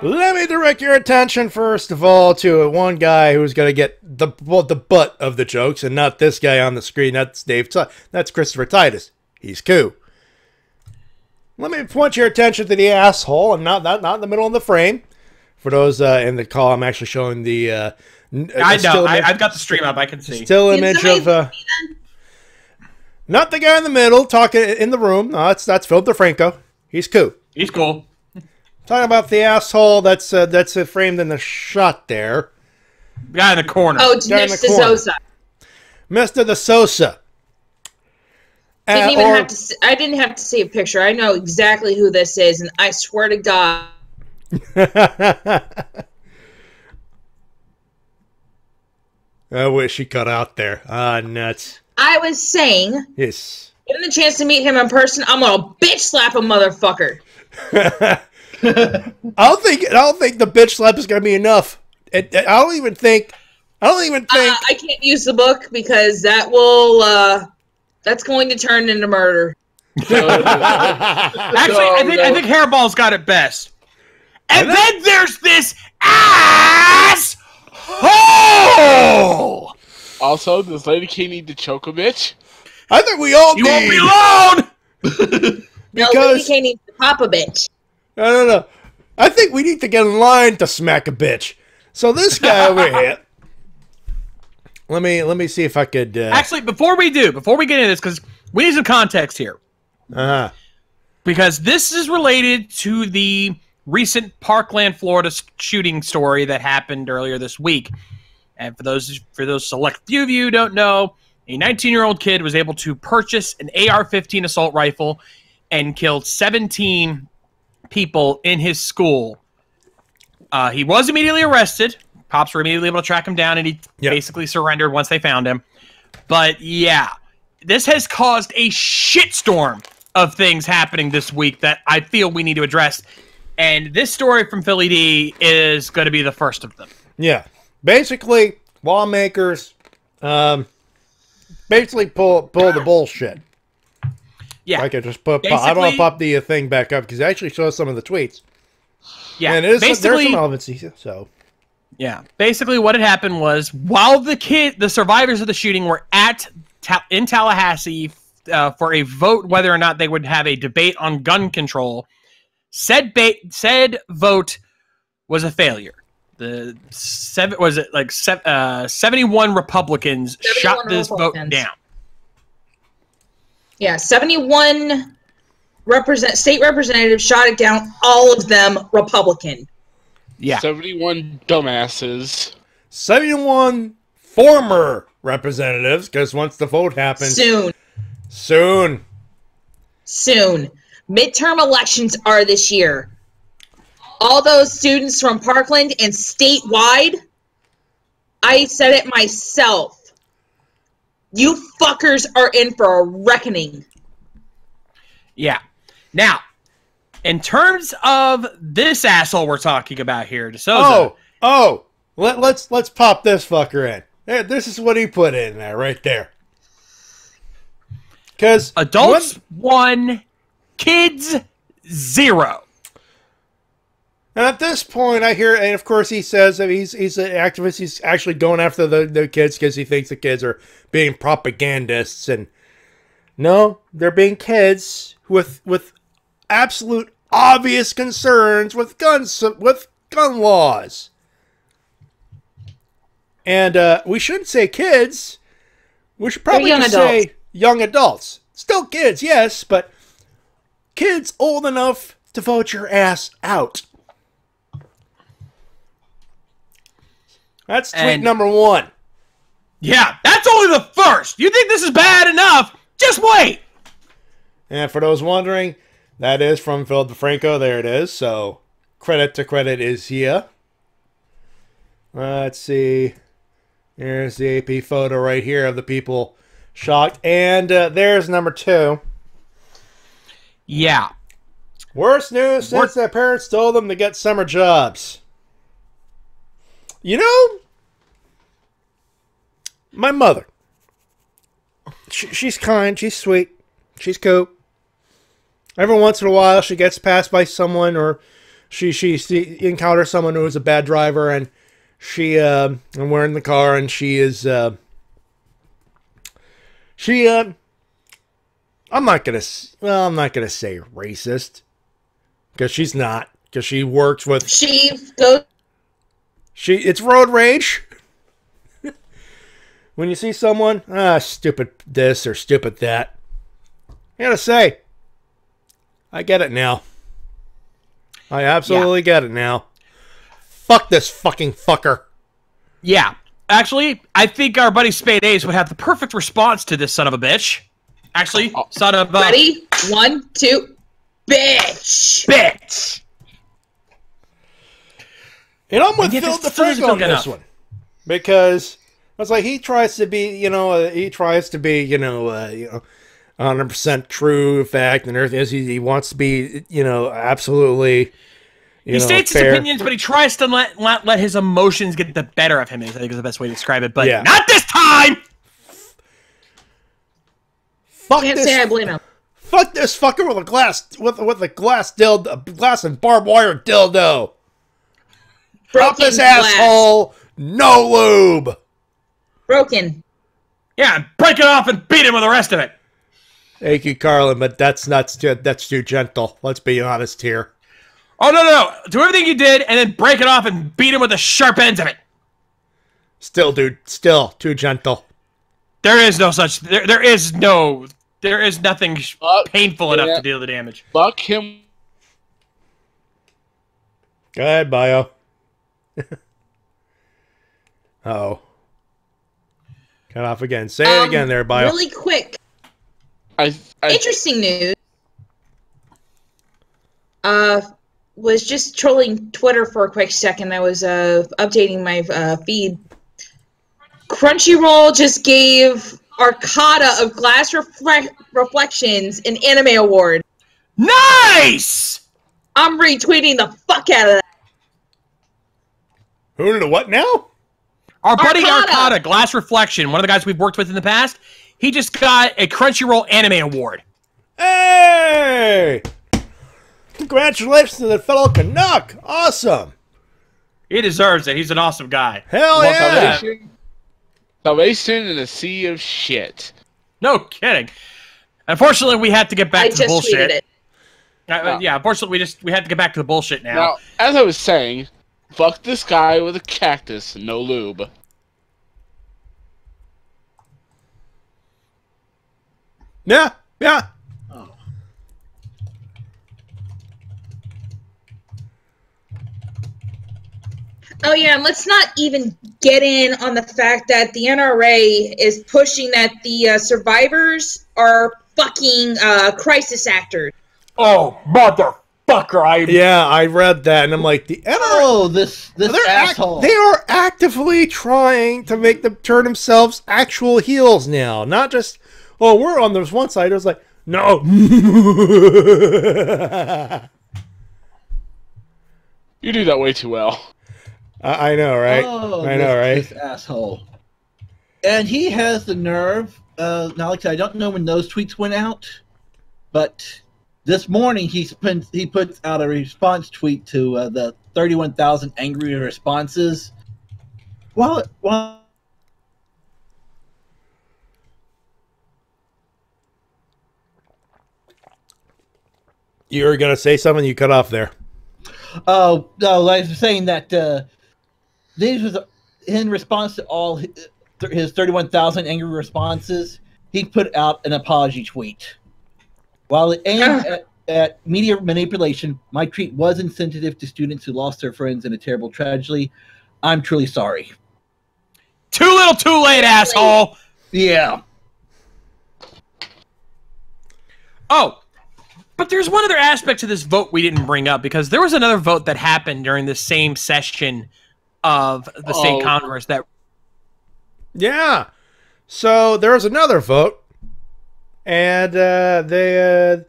Let me direct your attention first of all to one guy who's going to get the butt of the jokes, and not this guy on the screen. That's that's Christopher Titus. He's cool. Let me point your attention to the asshole, and not in the middle of the frame. For those in the call, I'm actually showing the. I know. I've got the stream up. I can see. Still image of. Not the guy in the middle talking in the room. No, that's Philip DeFranco. He's cool. He's cool. Talking about the asshole that's framed in the shot there. The guy in the corner. Oh, it's Mr. Sosa. Mr. The Sosa. I didn't have to see a picture. I know exactly who this is, and I swear to God. I wish he cut out there. Ah, nuts. I was saying, yes. Given the chance to meet him in person, I'm gonna bitch slap a motherfucker. I don't think the bitch slap is gonna be enough. I don't even think. I can't use the book because that will. That's going to turn into murder. Actually, I think Hairball's got it best. And then there's this ass hole. Also, this lady can't need to choke a bitch. I think we all You won't be alone. No, lady can't need to pop a bitch. No. I think we need to get in line to smack a bitch. So this guy over here. Let me see if I could. Actually, before we get into this, because we need some context here. Because this is related to the recent Parkland, Florida shooting story that happened earlier this week. And for those select few of you who don't know, a 19-year-old kid was able to purchase an AR-15 assault rifle and killed 17 people in his school. He was immediately arrested. Cops were immediately able to track him down, and he basically surrendered once they found him. But yeah, this has caused a shitstorm of things happening this week that I feel we need to address. And this story from Philly D is going to be the first of them. Yeah. Basically, lawmakers basically pull the bullshit. Yeah. I could just I don't want to pop the thing back up because it actually shows some of the tweets. Yeah. And there's some relevancy, so. Yeah. Basically, what had happened was while the survivors of the shooting were in Tallahassee for a vote whether or not they would have a debate on gun control, said vote was a failure. 71 Republicans shot this vote down. Yeah, 71 state representatives shot it down, all of them Republican. Yeah. 71 dumbasses. 71 former representatives, because once the vote happens... Soon. Midterm elections are this year. All those students from Parkland and statewide, I said it myself. You fuckers are in for a reckoning. Yeah. Now, in terms of this asshole we're talking about here, DeSouza. Let's pop this fucker in. There, this is what he put in there, right there. Because adults 1, kids 0. And at this point, I hear, and of course he says that he's an activist. He's actually going after the kids because he thinks the kids are being propagandists. And no, they're being kids with absolute obvious concerns with gun laws. And we shouldn't say kids. We should probably just say young adults. Still kids, yes, but kids old enough to vote your ass out. That's tweet number 1. Yeah, that's only the first. You think this is bad enough? Just wait. And for those wondering, that is from Phil DeFranco. There it is. So credit to credit is here. Let's see. Here's the AP photo right here of the people shocked. And there's number 2. Yeah. Worst news since their parents told them to get summer jobs. You know, my mother, she's kind, she's sweet, she's cool. Every once in a while, she gets passed by someone, or she encounters someone who is a bad driver, and and we're in the car, and she is, I'm not gonna say racist, because she's not, because she works with... It's road rage. When you see someone, stupid this or stupid that. I gotta say, I get it now. I absolutely get it now. Fuck this fucking fucker. Yeah. Actually, I think our buddy Spade Ace would have the perfect response to this son of a bitch. Actually, son of a... Ready? 1, 2, bitch! Bitch! And I'm with Phil DeFranco on this one. Because it's like he tries to be, 100% true fact and everything. He wants to be, absolutely, he states his opinions, but he tries to let his emotions get the better of him, I think is the best way to describe it. But not this time! Can't say I blame him. Fuck this fucker with a glass and barbed wire dildo. Drop this asshole, no lube. Broken. Yeah, break it off and beat him with the rest of it. Thank you, Carlin, but that's too gentle. Let's be honest here. Oh, no. Do everything you did and then break it off and beat him with the sharp ends of it. Still, dude, still too gentle. There is no such... There is nothing painful enough to deal the damage. Fuck him. Go ahead, Bio. Uh-oh. Cut off again. Say it again there, Bio. Really quick. Interesting news. Was just trolling Twitter for a quick second. I was updating my feed. Crunchyroll just gave Arcada of Glass Reflections an anime award. Nice! I'm retweeting the fuck out of that. Who did what now? Our buddy Arcada, Glass Reflection, one of the guys we've worked with in the past, he just got a Crunchyroll Anime Award. Hey! Congratulations to the fellow Canuck! Awesome! He deserves it. He's an awesome guy. Hell yeah! Salvation in a sea of shit. No kidding. Unfortunately, we had to get back to the bullshit. It. Yeah, unfortunately, we had to get back to the bullshit now. Now, as I was saying, fuck this guy with a cactus, no lube. Yeah. Oh. Oh yeah, and let's not even get in on the fact that the NRA is pushing that the survivors are fucking crisis actors. Oh, motherfucker! Yeah, I read that, and I'm like, the NRA. Oh, this asshole. They are actively trying to make them turn themselves actual heels now, not just. Oh, we're on this one side. It was like, no. You do that way too well. I know, right? Oh, I know, right? This asshole. And he has the nerve. Now, like I said, I don't know when those tweets went out, but this morning he puts out a response tweet to the 31,000 angry responses. Well, you were gonna say something. You cut off there. Oh no! I was saying that these was in response to all his 31,000 angry responses. He put out an apology tweet. While it aimed at media manipulation, my tweet was insensitive to students who lost their friends in a terrible tragedy. I'm truly sorry. Too little, too late, asshole. Yeah. Oh. But there's one other aspect to this vote we didn't bring up, because there was another vote that happened during the same session of the state Congress that... Yeah. So there was another vote, and they...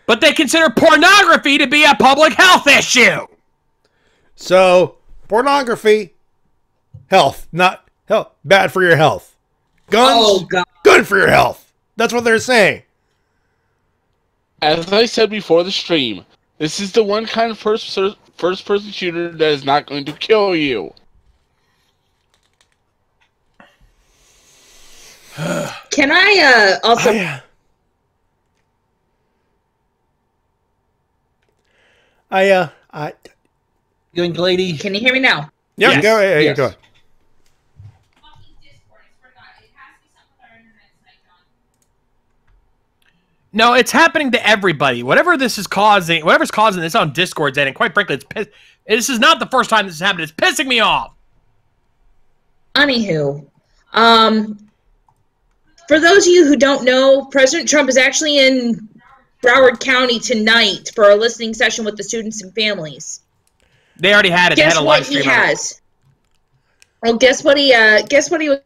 But they consider pornography to be a public health issue! So, pornography, health, not health, bad for your health. Guns, good for your health. That's what they're saying. As I said before the stream, this is the one kind of first-person shooter that is not going to kill you. Can I also... Young lady. Can you hear me now? Yeah, Yes. go ahead. Yes. Go ahead. No, it's happening to everybody. Whatever's causing this on Discord's end, and quite frankly, this is not the first time this has happened. It's pissing me off. Anywho, for those of you who don't know, President Trump is actually in Broward County tonight for a listening session with the students and families. They already had it. Guess they had a what live stream he has? Well, guess what he was.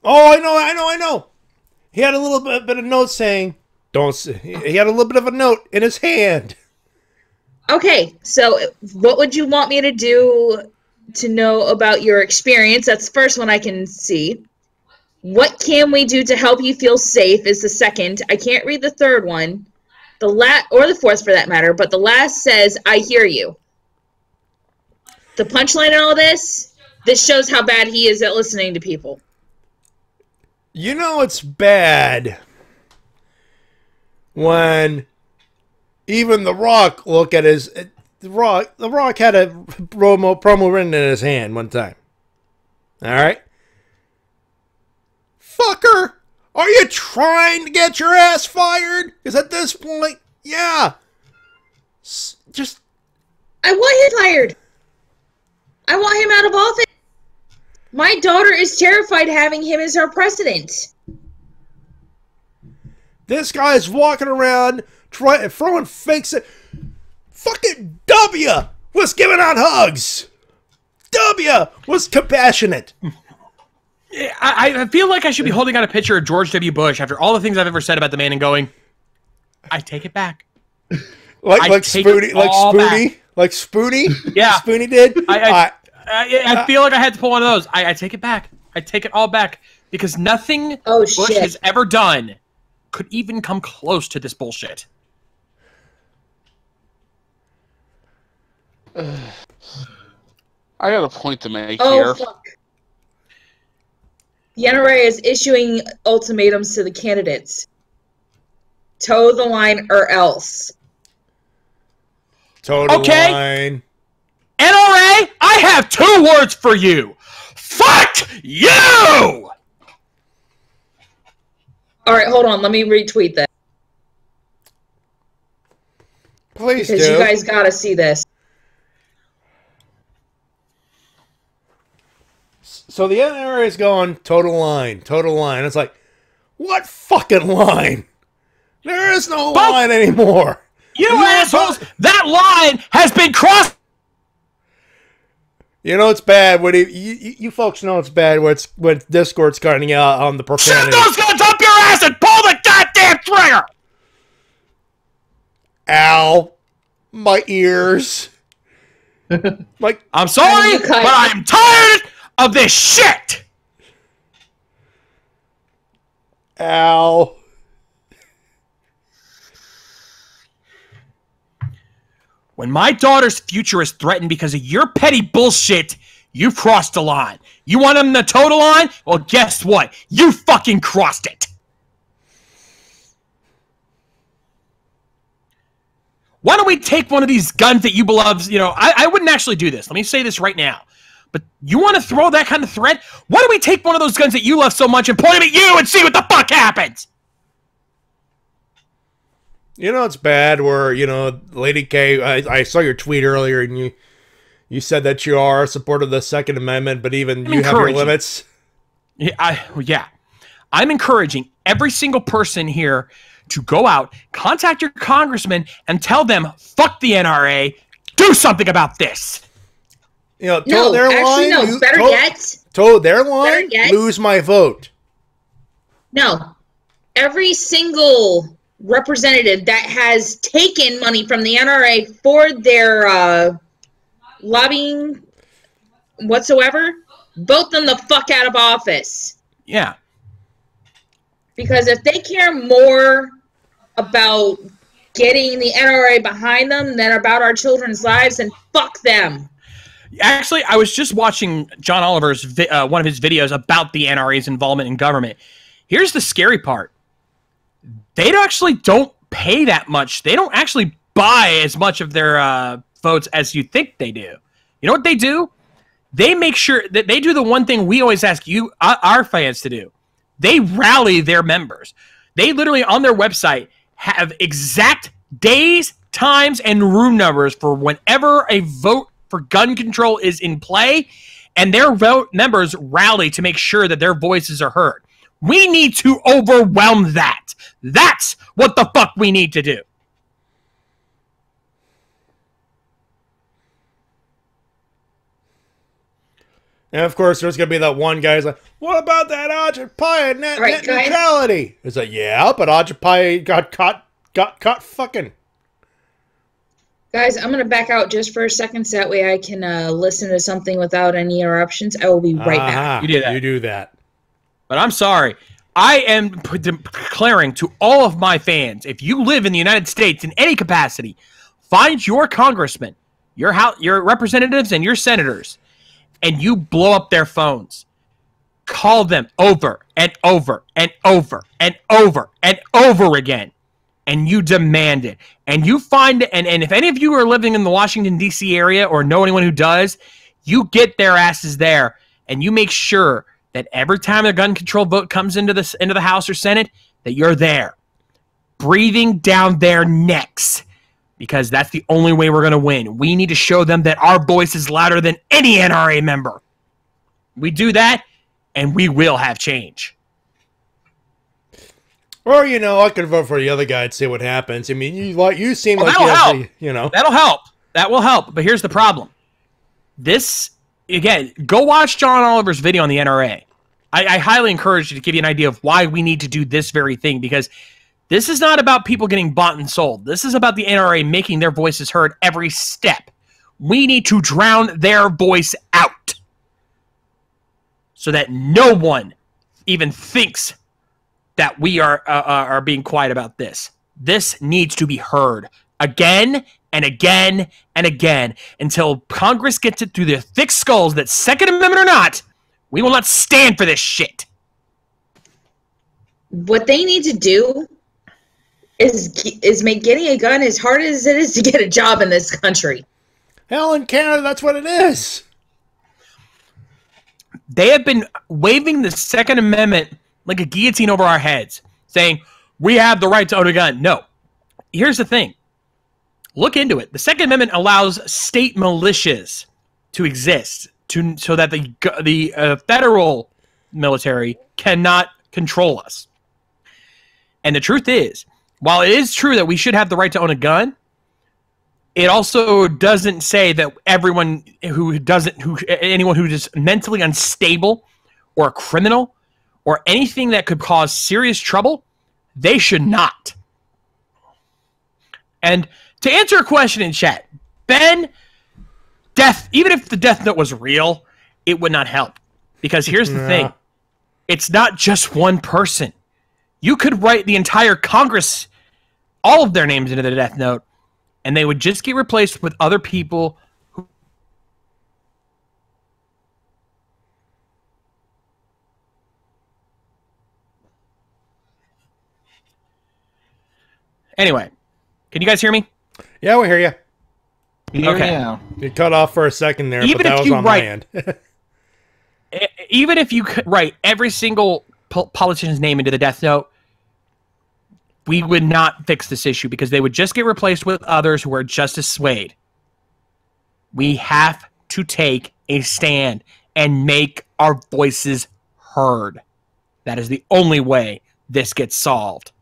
Oh, I know. He had a little bit of note saying, "Don't." He had a little bit of a note in his hand. Okay, so what would you want me to do to know about your experience? That's the first one I can see. What can we do to help you feel safe is the second. I can't read the third one. Or the fourth for that matter, but the last says, I hear you. The punchline in all this shows how bad he is at listening to people. You know it's bad when even The Rock look at his... The Rock had a promo written in his hand one time. Alright? Fucker! Are you trying to get your ass fired? Because at this point, yeah. Just... I want him fired. I want him out of office. My daughter is terrified having him as our president. This guy's walking around throwing fakes at... Fucking W was giving out hugs. W was compassionate. I feel like I should be holding out a picture of George W. Bush after all the things I've ever said about the man and going, I take it back. Like Spoonie? Yeah. Spoonie did? I feel like I had to pull one of those. I take it back. I take it all back. Because nothing Bush has ever done could even come close to this bullshit. I got a point to make here. Fuck. The NRA is issuing ultimatums to the candidates. Toe the line or else. Toe the line. NRA, I have 2 words for you. Fuck you! Alright, hold on. Let me retweet that. Please because you guys gotta see this. So the NRA is going total line. It's like, what fucking line? There is no line anymore. You assholes! That line has been crossed. You know it's bad when you folks know it's bad when Discord's cutting out on the profanity. Shove those guns up your ass and pull the goddamn trigger! Ow. My ears. I'm sorry, but I'm tired of this shit! Ow. When my daughter's future is threatened because of your petty bullshit, you've crossed the line. You want them to toe the line? Well, guess what? You fucking crossed it. Why don't we take one of these guns that you love? You know, I wouldn't actually do this. Let me say this right now. But you want to throw that kind of threat? Why don't we take one of those guns that you love so much and point them at you and see what the fuck happens? You know it's bad where, you know, Lady K, I saw your tweet earlier and you said that you are a supporter of the Second Amendment, but even you have your limits. Yeah, I'm encouraging every single person here to go out, contact your congressman, and tell them, fuck the NRA, do something about this. You know, toe their line. No, better yet. Toe their line, lose my vote. No. Every single representative that has taken money from the NRA for their lobbying whatsoever, vote them the fuck out of office. Yeah. Because if they care more about getting the NRA behind them than about our children's lives, then fuck them. Actually, I was just watching John Oliver's one of his videos about the NRA's involvement in government. Here's the scary part. They actually don't pay that much. They don't actually buy as much of their votes as you think they do. You know what they do? They make sure that they do the one thing we always ask you, our fans, to do. They rally their members. They literally, on their website, have exact days, times, and room numbers for whenever a vote for gun control is in play, and their vote members rally to make sure that their voices are heard. We need to overwhelm that. That's what the fuck we need to do. And of course, there's going to be that one guy who's like, what about that Occupy and net neutrality? It's like, yeah, but Occupy got caught fucking. Guys, I'm going to back out just for a second so that way I can listen to something without any interruptions. I will be right back. You do that. You do that. But I'm sorry. I am declaring to all of my fans, if you live in the United States in any capacity, find your congressman, your representatives, and your senators, and you blow up their phones. Call them over and over and over and over and over again. And you demand it. And you find it. And if any of you are living in the Washington, D.C. area or know anyone who does, you get their asses there. And you make sure that every time a gun control vote comes into the House or Senate, that you're there. Breathing down their necks. Because that's the only way we're going to win. We need to show them that our voice is louder than any NRA member. We do that, and we will have change. Or, you know, I could vote for the other guy and see what happens. I mean, you seem like that'll help. You know. That'll help. That will help. But here's the problem. This, again, go watch John Oliver's video on the NRA. I highly encourage you to give you an idea of why we need to do this very thing, because this is not about people getting bought and sold. This is about the NRA making their voices heard every step. We need to drown their voice out so that no one even thinks that we are being quiet about this. This needs to be heard again and again and again until Congress gets it through their thick skulls that Second Amendment or not, we will not stand for this shit. What they need to do is make getting a gun as hard as it is to get a job in this country. Hell, in Canada, that's what it is. They have been waving the Second Amendment like a guillotine over our heads, saying, we have the right to own a gun. No. Here's the thing. Look into it. The Second Amendment allows state militias to exist, so that the federal military cannot control us. And the truth is, while it is true that we should have the right to own a gun, it also doesn't say that anyone who is mentally unstable or a criminal or anything that could cause serious trouble, they should not. And to answer a question in chat, Ben, even if the death note was real, it would not help. Because here's the thing. It's not just one person. You could write the entire Congress, all of their names into the death note, and they would just get replaced with other people who... Anyway, can you guys hear me? Yeah, we hear you. Okay. Yeah. You cut off for a second there, Even but that if was you on write- my end. Even if you could write every single politician's name into the death note, we would not fix this issue because they would just get replaced with others who are just as swayed. We have to take a stand and make our voices heard. That is the only way this gets solved.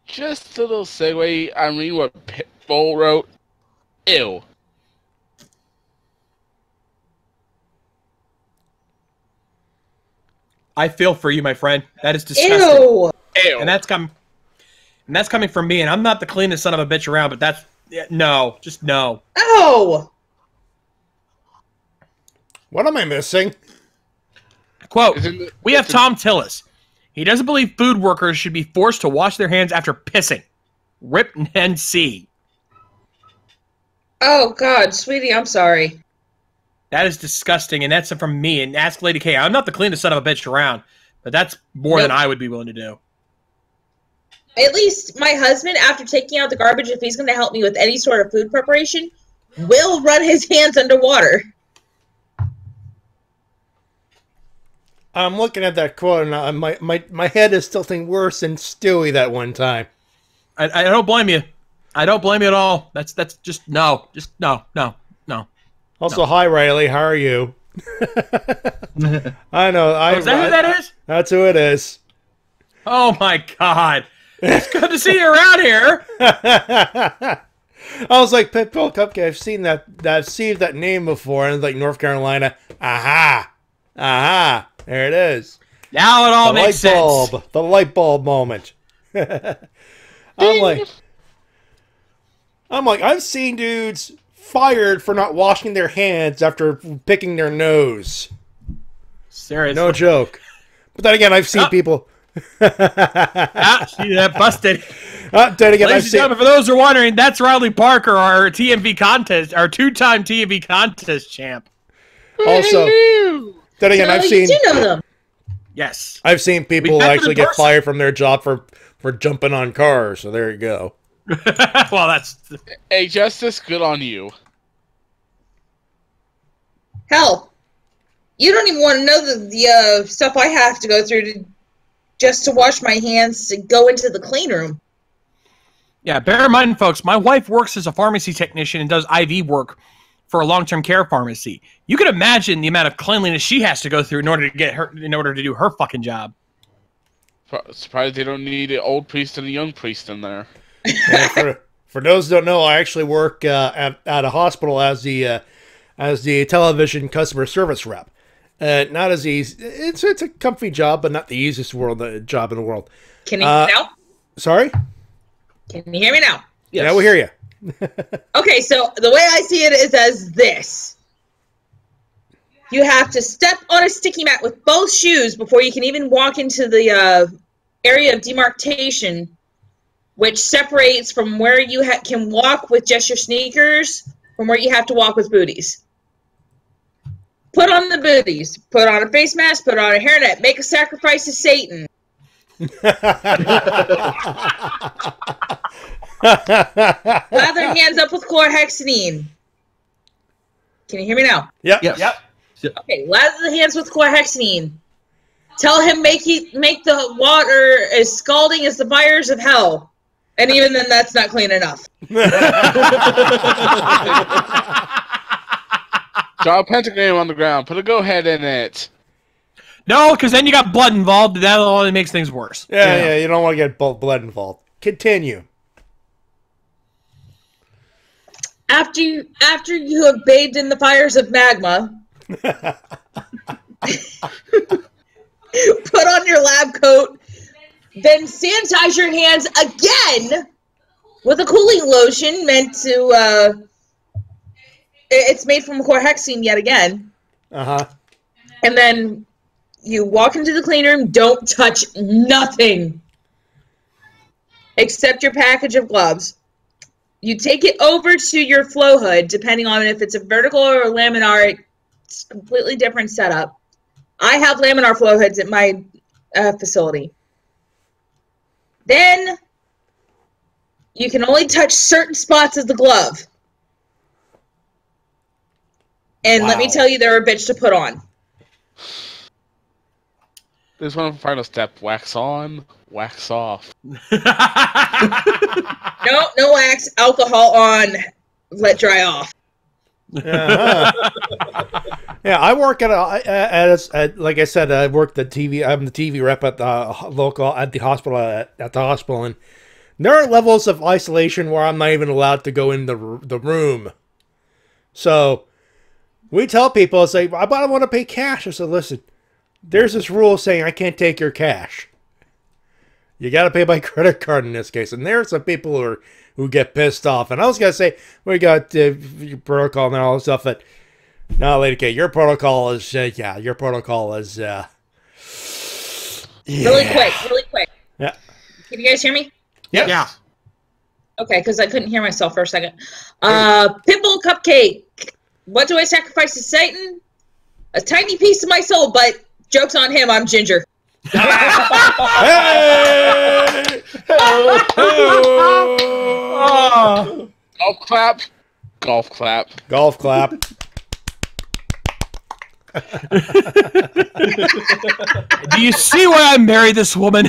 Just a little segue. I mean, what Pitbull wrote. Ew. I feel for you, my friend. That is disgusting. Ew. Ew. And that's coming from me, and I'm not the cleanest son of a bitch around, but that's no, just no. Oh. What am I missing? Quote, Isn't it- we have Tom Tillis. He doesn't believe food workers should be forced to wash their hands after pissing. Rip and see. Oh, God, sweetie, I'm sorry. That is disgusting, and that's from me. And ask Lady K. I'm not the cleanest son of a bitch around, but that's more than I would be willing to do. At least my husband, after taking out the garbage, if he's going to help me with any sort of food preparation, will run his hands underwater. I'm looking at that quote, and my head is still thinking worse than Stewie that one time. I don't blame you. I don't blame you at all. That's just no. Just no. Also, hi, Riley. How are you? I know. Is that who that is? That's who it is. Oh, my God. It's good to see you around here. I was like, Pitbull Cupcake, I've seen that name before, and like North Carolina. Aha. There it is. Now it all makes sense. The light bulb moment. I'm like, I've seen dudes fired for not washing their hands after picking their nose. Seriously. No joke. But then again, I've seen people. See that busted. Then again, Ladies and gentlemen, for those who are wondering, that's Riley Parker, our TMV contest, our two-time TMV contest champ. Also, then again, I've seen. You do know them. Yes. I've seen people actually get fired from their job for jumping on cars. So there you go. Well, that's. Hey, Justice, good on you. Hell, you don't even want to know the stuff I have to go through just to wash my hands to go into the clean room. Yeah, bear in mind, folks, my wife works as a pharmacy technician and does IV work for a long-term care pharmacy. You can imagine the amount of cleanliness she has to go through in order to do her fucking job. Surprised they don't need an old priest and a young priest in there. For those who don't know, I actually work at a hospital as the television customer service rep. Not as easy. It's a comfy job, but not the easiest job in the world. Can you hear me now? Sorry? Can you hear me now? Yes. Yeah, we hear you. Okay, so the way I see it is as this. You have to step on a sticky mat with both shoes before you can even walk into the area of demarcation, which separates from where you can walk with just your sneakers from where you have to walk with booties. Put on the booties. Put on a face mask. Put on a hairnet. Make a sacrifice to Satan. Lather your hands up with chlorhexidine. Can you hear me now? Yep. Okay, lather the hands with chlorhexidine. Tell him make the water as scalding as the fires of hell. And even then, that's not clean enough. Draw a pentagram on the ground. Put a go ahead in it. No, because then you got blood involved. That only makes things worse. Yeah, you don't want to get blood involved. Continue. After you have bathed in the fires of magma, put on your lab coat, then sanitize your hands again with a cooling lotion meant to, it's made from chlorhexidine yet again. Uh-huh. And then you walk into the clean room, don't touch nothing except your package of gloves. You take it over to your flow hood, depending on if it's a vertical or a laminar. It's a completely different setup. I have laminar flow hoods at my facility. Then you can only touch certain spots of the glove. And let me tell you, they're a bitch to put on. There's one final step. Wax on, wax off. No wax, alcohol on, let dry off. Uh-huh. Yeah, I work at like I said, I work the TV. I'm the TV rep at the hospital at the hospital, and there are levels of isolation where I'm not even allowed to go in the room. So we tell people, it's like, I want to pay cash. I said, listen, there's this rule saying I can't take your cash. You got to pay by credit card in this case. And there are some people who get pissed off. And I was going to say, we got your protocol and all this stuff. That, no, Lady K, your protocol is, your protocol is, Really quick. Yeah. Can you guys hear me? Yep. Yeah. Okay, because I couldn't hear myself for a second. Pitbull Cupcake. What do I sacrifice to Satan? A tiny piece of my soul, but joke's on him, I'm ginger. Hey! Golf clap. Golf clap. Golf clap. Do you see why I married this woman?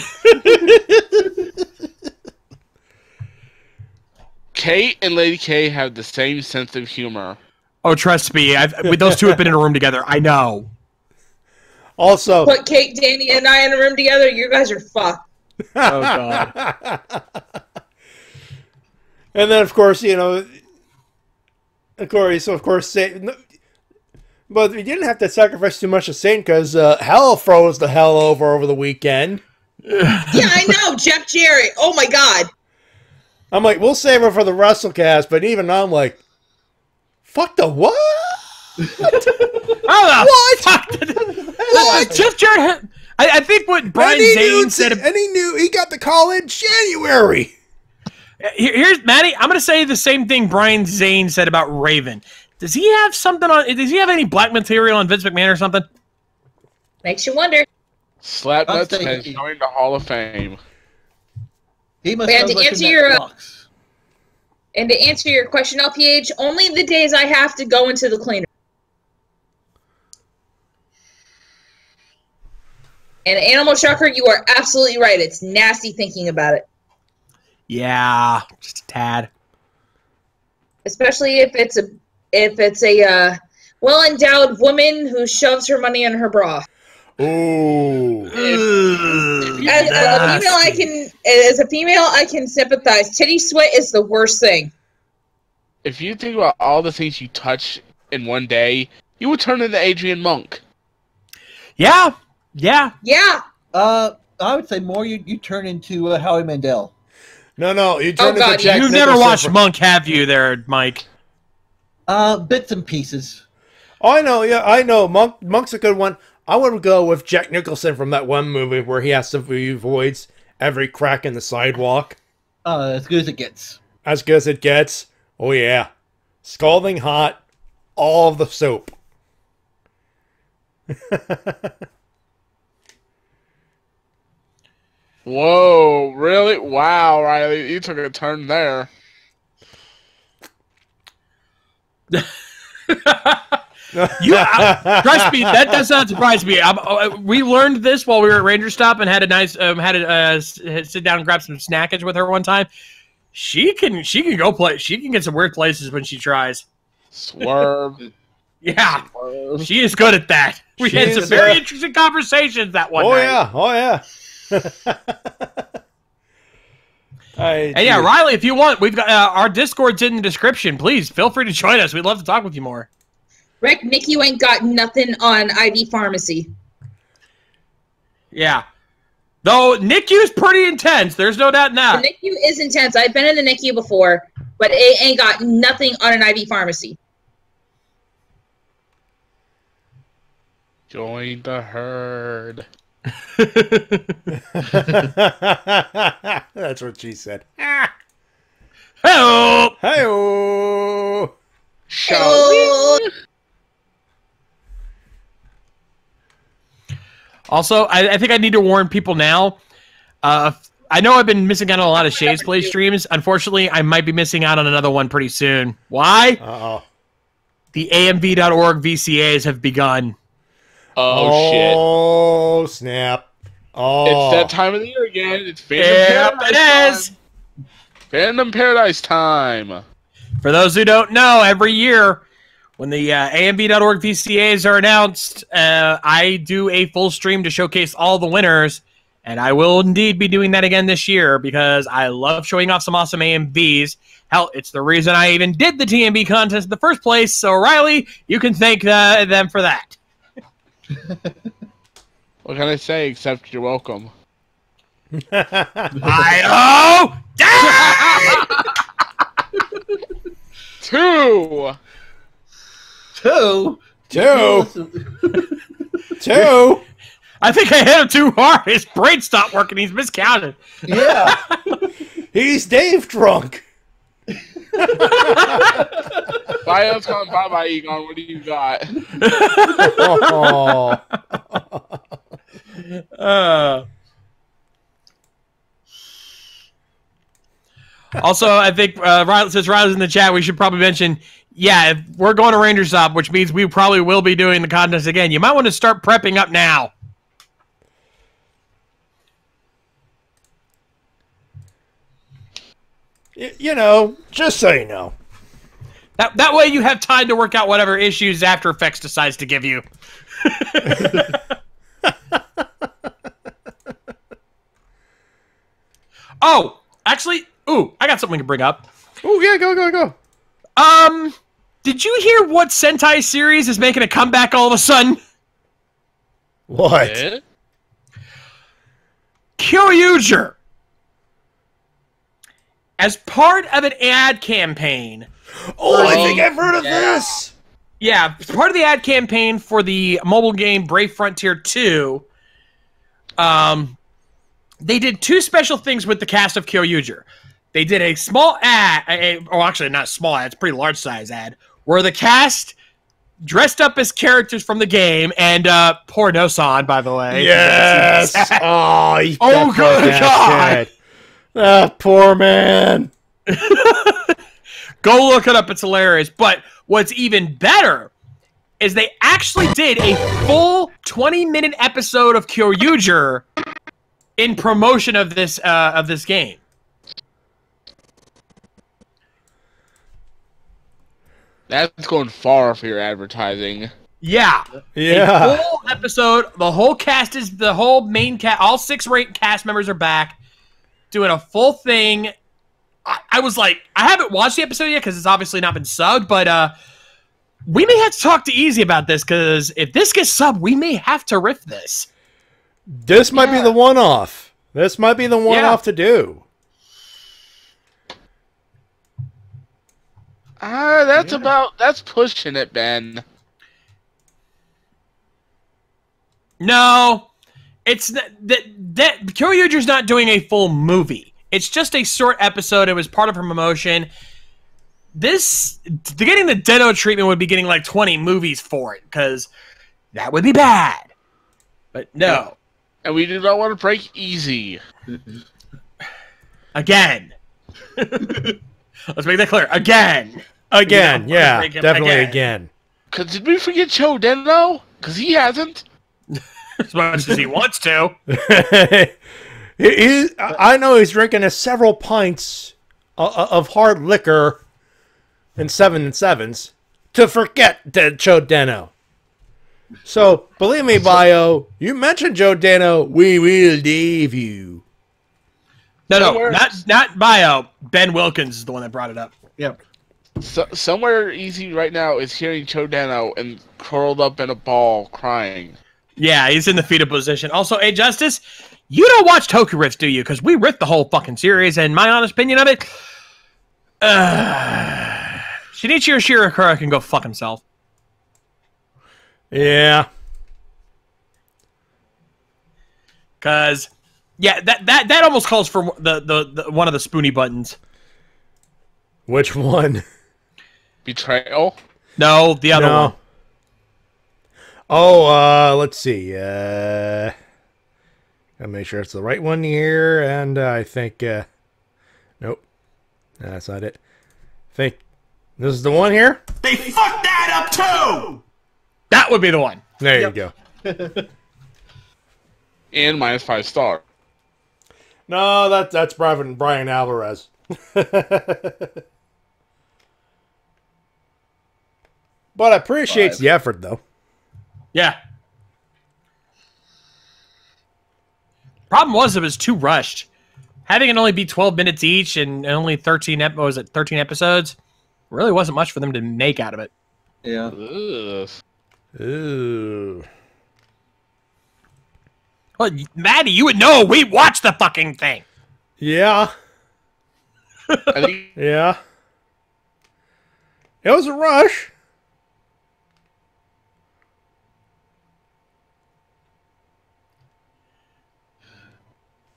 Kate and Lady K have the same sense of humor. Oh, trust me. Those two have been in a room together. I know. Also, put Kate, Danny, and I in a room together. You guys are fucked. Oh God. And then, of course, Satan. But we didn't have to sacrifice too much of Satan because hell froze the hell over the weekend. Yeah, I know, Jeff Jarrett. Oh my God. I'm like, we'll save her for the WrestleCast, but even now I'm like, fuck the what? What? Jeff Jarrett. I think what Brian Zane said. And he knew he got the call in January. Here's Matty. I'm going to say the same thing Brian Zane said about Raven. Does he have something on? Does he have any black material on Vince McMahon or something? Makes you wonder. Slapnuts has joined the Hall of Fame. He must and to answer your question, LPH, only the days I have to go into the cleaner. And Animal Shocker, you are absolutely right. It's nasty thinking about it. Yeah, just a tad. Especially if it's a well-endowed woman who shoves her money in her bra. Ooh. As a female, I can sympathize. Titty sweat is the worst thing. If you think about all the things you touch in one day, you would turn into Adrian Monk. Yeah. I would say more. You turn into Howie Mandel. No, you turn into Jack You've Nicholson never watched Monk, have you, there, Mike? Bits and pieces. Oh, I know. Yeah, I know. Monk's a good one. I would go with Jack Nicholson from that one movie where he avoids every crack in the sidewalk. As good as it gets. As good as it gets. Oh yeah, scalding hot, all of the soap. Whoa, really? Wow, Riley, you took a turn there. Trust me, that does not surprise me. We learned this while we were at Ranger Stop and had a nice sit down and grab some snackage with her one time. She can go play. She can get some weird places when she tries. Swerve. Yeah, she is good at that. We had some very interesting conversations that one night. Oh yeah. And yeah, Riley, if you want, we've got our Discord's in the description. Please feel free to join us. We'd love to talk with you more. Rick, NICU ain't got nothing on IV pharmacy. Yeah. Though NICU's pretty intense. There's no doubt in that. The NICU is intense. I've been in the NICU before, but it ain't got nothing on an IV pharmacy. Join the herd. That's what she said. Hey-oh! Hey-oh! Shall we? Also, I think I need to warn people now. I know I've been missing out on a lot of Shades Play streams. Unfortunately, I might be missing out on another one pretty soon. Why? Uh-oh. The AMV.org VCAs have begun. Oh, shit. Snap. Oh. It's that time of the year again. It's Yep, it is. Fandom Paradise time. For those who don't know, every year when the AMV.org VCAs are announced, I do a full stream to showcase all the winners, and I will indeed be doing that again this year because I love showing off some awesome AMVs. Hell, it's the reason I even did the TMV contest in the first place, so Riley, you can thank them for that. What can I say except you're welcome? I Two. I think I hit him too hard. His brain stopped working. He's miscounted. Yeah. He's Dave drunk. Bio's calling bye-bye, Egon. What do you got? Also, I think since Riley's in the chat, we should probably mention, yeah, if we're going to Ranger Stop, which means we probably will be doing the contest again. You might want to start prepping up now. You know, just so you know. That way you have time to work out whatever issues After Effects decides to give you. Oh, actually, I got something to bring up. Oh, yeah, go. Did you hear what Sentai series is making a comeback all of a sudden? What? Yeah? Kyoryuger. As part of an ad campaign. Oh, I think I've heard of this. Yeah, as part of the ad campaign for the mobile game Brave Frontier 2, they did two special things with the cast of Kyoryuger. They did a small ad, or actually not small ad, it's a pretty large size ad, where the cast dressed up as characters from the game, and poor No-san, by the way. Yes! Oh, good God! Poor man. Go look it up, it's hilarious. But what's even better is they actually did a full 20-minute episode of Kyoryuger in promotion of this game. That's going far for your advertising. Yeah. A full episode. The whole cast is the whole main cast. All 6 cast members are back, doing a full thing. I was like, I haven't watched the episode yet because it's obviously not been subbed, but we may have to talk to Easy about this because if this gets subbed, we may have to riff this. This might be the one-off. This might be the one-off to do. That's pushing it, Ben. No, it's that Kyoryuger's not doing a full movie. It's just a short episode. It was part of her promotion. Getting the Dedo treatment would be getting like 20 movies for it because that would be bad. But no. And we do not want to break Easy. Again. Let's make that clear. Again. Yeah, definitely again. Because did we forget Cho Dendo? Because he hasn't. As much as he wants to. I know he's drinking several pints of hard liquor and 7 and 7s. to forget Joe Dano. So, believe me, Bio, you mentioned Joe Dano, we will leave you. No, not Bio. Ben Wilkins is the one that brought it up. Yep. So, somewhere easy right now is hearing Joe Dano and curled up in a ball crying. Yeah, he's in the fetal position. Also, hey, Justice, you don't watch Toku Riffs, do you? Because we ripped the whole fucking series, and my honest opinion of it, Shinichiro Shirakura can go fuck himself. Yeah. Because, yeah, that almost calls for the one of the spoony buttons. Which one? Betrayal? No, the other one. Oh, let's see. Gotta make sure it's the right one here, and I think, nope. That's not it. I think this is the one here? They fucked that up too! That would be the one. There you go. And -5 star. No, that's Brian Alvarez. But I appreciate the effort, though. Yeah. Problem was, it was too rushed. Having it only be 12 minutes each and only 13 episodes really wasn't much for them to make out of it. Yeah. Ugh. Ooh. Well, Maddie, you would know. We watched the fucking thing. Yeah. Yeah. It was a rush.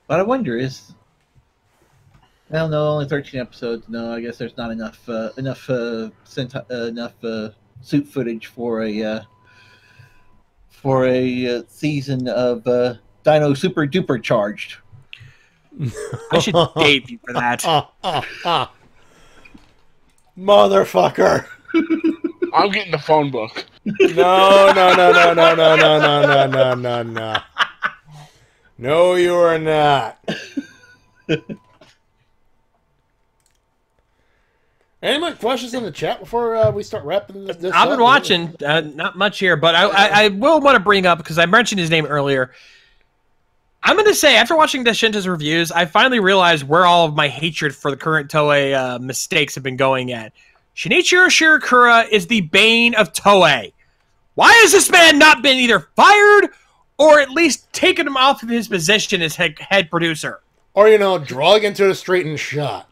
But I wonder I don't know, only 13 episodes. No, I guess there's not enough suit footage for a season of Dino Super Duper Charged. I should date you for that. Motherfucker. I'm getting the phone book. No. No, you are not. Any more questions in the chat before we start wrapping this up? I've been watching, not much here, but I will want to bring up, because I mentioned his name earlier. I'm going to say, after watching Deshinta's reviews, I finally realized where all of my hatred for the current Toei mistakes have been going at. Shinichiro Shirakura is the bane of Toei. Why has this man not been either fired or at least taken him off of his position as head producer? Or, drug into the street and shot.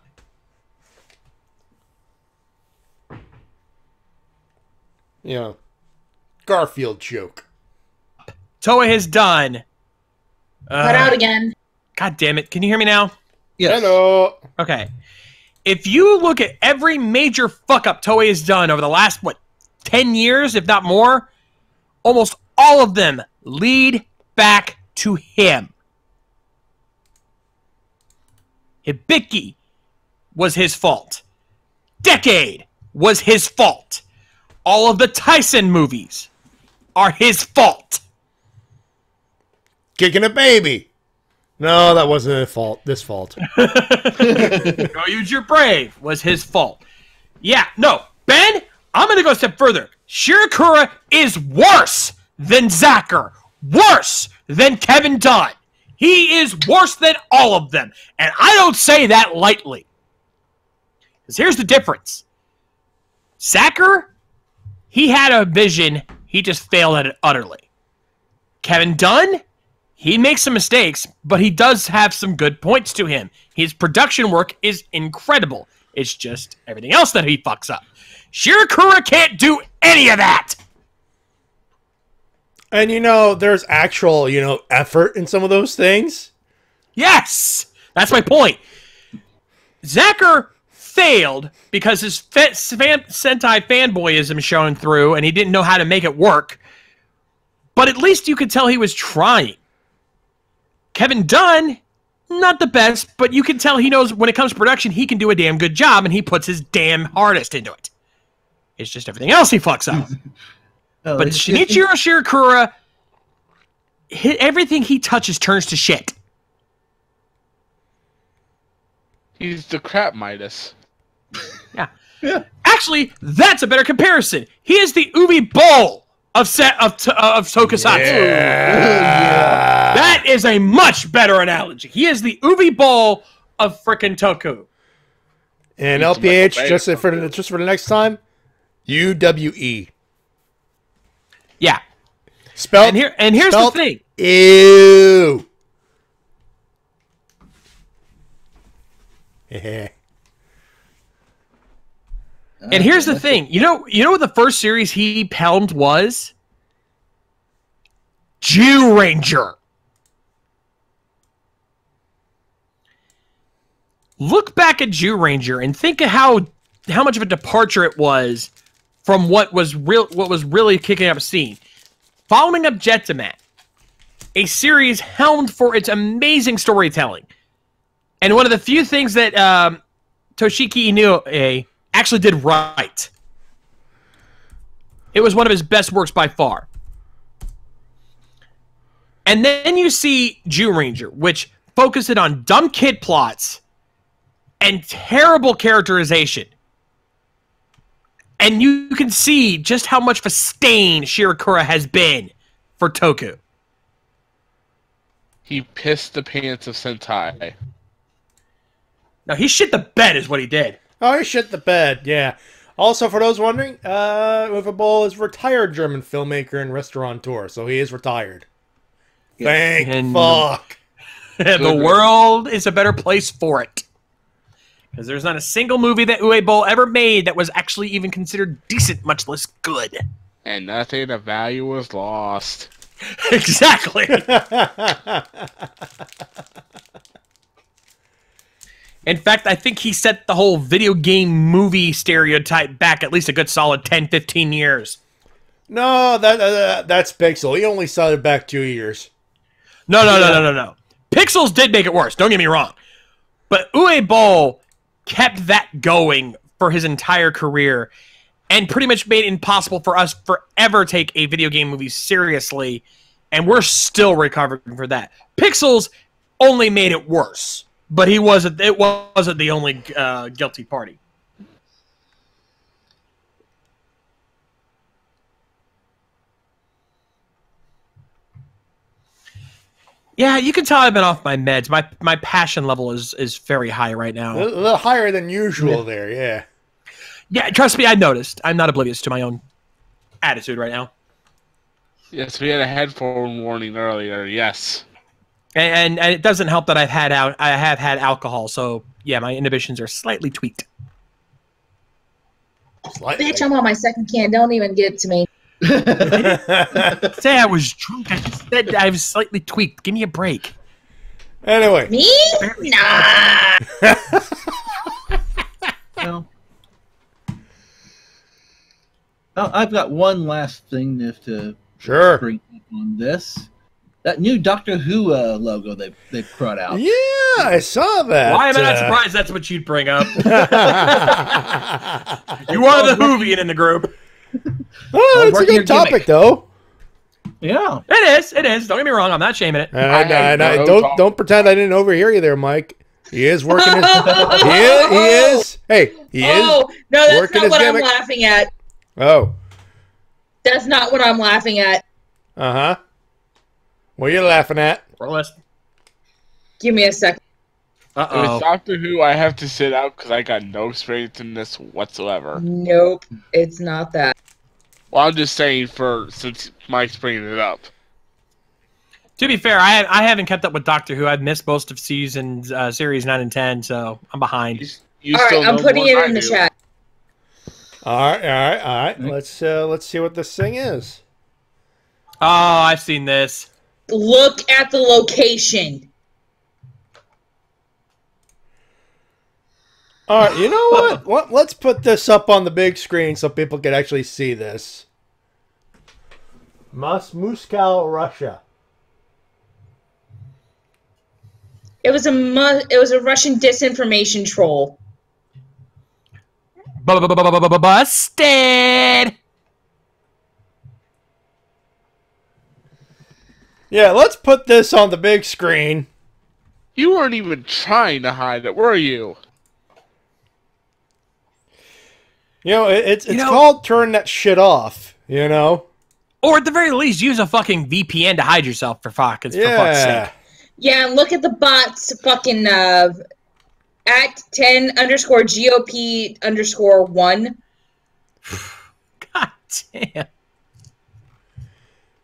Garfield joke. Toei has done. Cut out again. God damn it. Can you hear me now? Yes. Hello. Okay. If you look at every major fuck-up Toei has done over the last, 10 years, if not more, almost all of them lead back to him. Hibiki was his fault. Decade was his fault. All of the Tyson movies are his fault. Kicking a baby. No, that wasn't his fault. This fault. Go Use Your Brave was his fault. Yeah, no. Ben, I'm going to go a step further. Shirakura is worse than Zacker. Worse than Kevin Dunn. He is worse than all of them. And I don't say that lightly. Because here's the difference. Zacker, he had a vision. He just failed at it utterly. Kevin Dunn, he makes some mistakes, but he does have some good points to him. His production work is incredible. It's just everything else that he fucks up. Shirakura can't do any of that. And there's actual, effort in some of those things. Yes! That's my point. Zacker failed because his Sentai fanboyism shone through and he didn't know how to make it work. But at least you could tell he was trying. Kevin Dunn, not the best, but you can tell he knows when it comes to production, he can do a damn good job and he puts his damn hardest into it. It's just everything else he fucks up. But Shinichiro Shirakura, everything he touches turns to shit. He's the crap Midas. Yeah. Actually, that's a better comparison. He is the Uwe Boll of Tokusatsu. Yeah. That is a much better analogy. He is the Uwe Boll of frickin' Toku. And LPH, just for the next time, UWE. Yeah. Spelled. And here's the thing. Ew. And here's the thing. You know what the first series he helmed was? Jew Ranger. Look back at Jew Ranger and think of how much of a departure it was from what was really kicking up steam. Following up Jetman, a series helmed for its amazing storytelling. And one of the few things that Toshiki Inoue actually did right. It was one of his best works by far. And then you see Jew Ranger, which focused on dumb kid plots and terrible characterization. And you can see just how much of a stain Shirakura has been for Toku. He pissed the pants of Sentai. No, he shit the bed is what he did. Oh, he shit the bed, yeah. Also, for those wondering, Uwe Boll is a retired German filmmaker and restaurateur, so he is retired. Thank fuck. The world is a better place for it. Because there's not a single movie that Uwe Boll ever made that was actually even considered decent, much less good. And nothing of value was lost. Exactly. In fact, I think he set the whole video game movie stereotype back at least a good solid 10, 15 years. No, that's Pixel. He only set it back 2 years. No. Pixels did make it worse, don't get me wrong. But Uwe Boll kept that going for his entire career and pretty much made it impossible for us forever take a video game movie seriously, and we're still recovering for that. Pixels only made it worse, but it wasn't the only guilty party. Yeah, you can tell I've been off my meds. My passion level is very high right now. A little higher than usual there, yeah. Yeah, trust me, I noticed. I'm not oblivious to my own attitude right now. Yes, we had a headphone warning earlier, yes. And it doesn't help that I have had alcohol, so yeah, my inhibitions are slightly tweaked. Bitch, I'm on my second can. Don't even get it to me. Say I was drunk. I just said I was slightly tweaked. Give me a break. Anyway. Me? Nah. No. Oh, I've got one last thing to bring up on this. That new Doctor Who logo they brought out. Yeah, I saw that. Why am I not surprised that's what you'd bring up? You are the Whovian in the group. Oh, it's a good topic, though. Yeah, it is. Don't get me wrong. I'm not shaming it. Don't pretend I didn't overhear you there, Mike. He is working. He is. Hey, he is. Oh no, that's working not what gimmick. I'm laughing at. Oh, that's not what I'm laughing at. What are you laughing at? Give me a second. With Doctor Who, I have to sit out because I got no experience in this whatsoever. Nope, it's not that. Well, I'm just saying since Mike's bringing it up. To be fair, I haven't kept up with Doctor Who. I've missed most of series 9 and 10, so I'm behind. All right, I'm putting it in the chat. All right. Let's see what this thing is. Oh, I've seen this. Look at the location. All right, you know what? Let's put this up on the big screen so people can actually see this. Moscow, Russia. It was a Russian disinformation troll. Busted. Yeah, let's put this on the big screen. You weren't even trying to hide it, were you? You know, it's called turn that shit off. You know, or at the very least, use a fucking VPN to hide yourself for fuck's sake. Yeah, and look at the bots fucking at 10_GOP_1. God damn.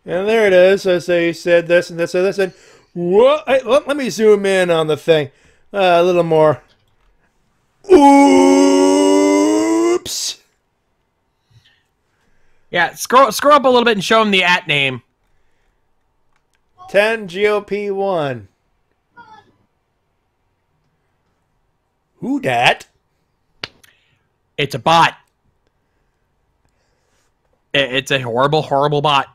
And there it is. As they said this and this and this. And what? Hey, let me zoom in on the thing a little more. Oops. Yeah, scroll up a little bit and show them the @ name. 10GOP1. Who dat? It's a bot. It's a horrible, horrible bot.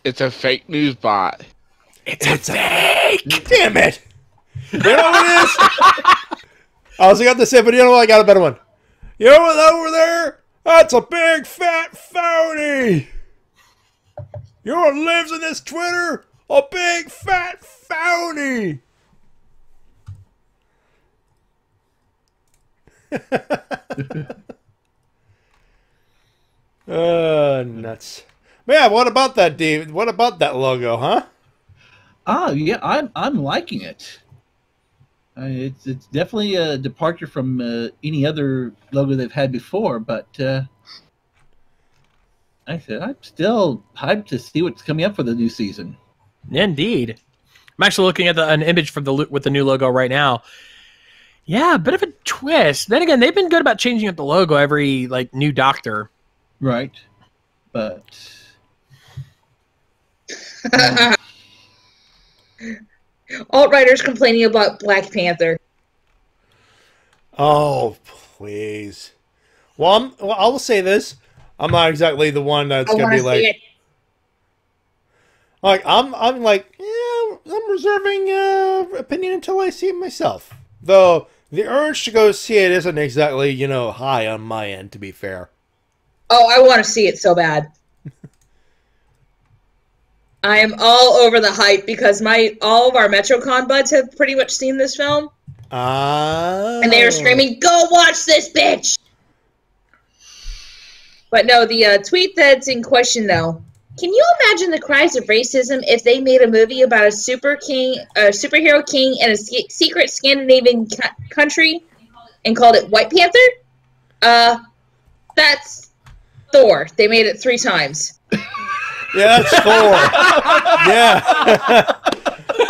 It's a fake news bot. It's a fake. Damn it! You know what it is? I was about to say, but you know what? I got a better one. You know what over there? That's a big fat phony. You know what lives in this Twitter? A big fat phony. Nuts. But yeah, what about that, David? What about that logo, huh? Oh yeah, I'm liking it. It's definitely a departure from any other logo they've had before, but like I said, I'm still hyped to see what's coming up for the new season. Indeed, I'm actually looking at an image with the new logo right now. Yeah, a bit of a twist. Then again, they've been good about changing up the logo every new Doctor. Right, but Alt-writers complaining about Black Panther. Oh, please. Well, I will say this. I'm not exactly the one that's going to be like... Like, I'm like, yeah, I'm reserving opinion until I see it myself. Though, the urge to go see it isn't exactly, high on my end, to be fair. Oh, I want to see it so bad. I am all over the hype because all of our MetroCon buds have pretty much seen this film. And they are screaming, "Go watch this, bitch!" But no, the tweet that's in question, though. Can you imagine the cries of racism if they made a movie about a superhero king in a secret Scandinavian country and called it White Panther? That's Thor. They made it 3 times. Yeah, that's Thor. Yeah.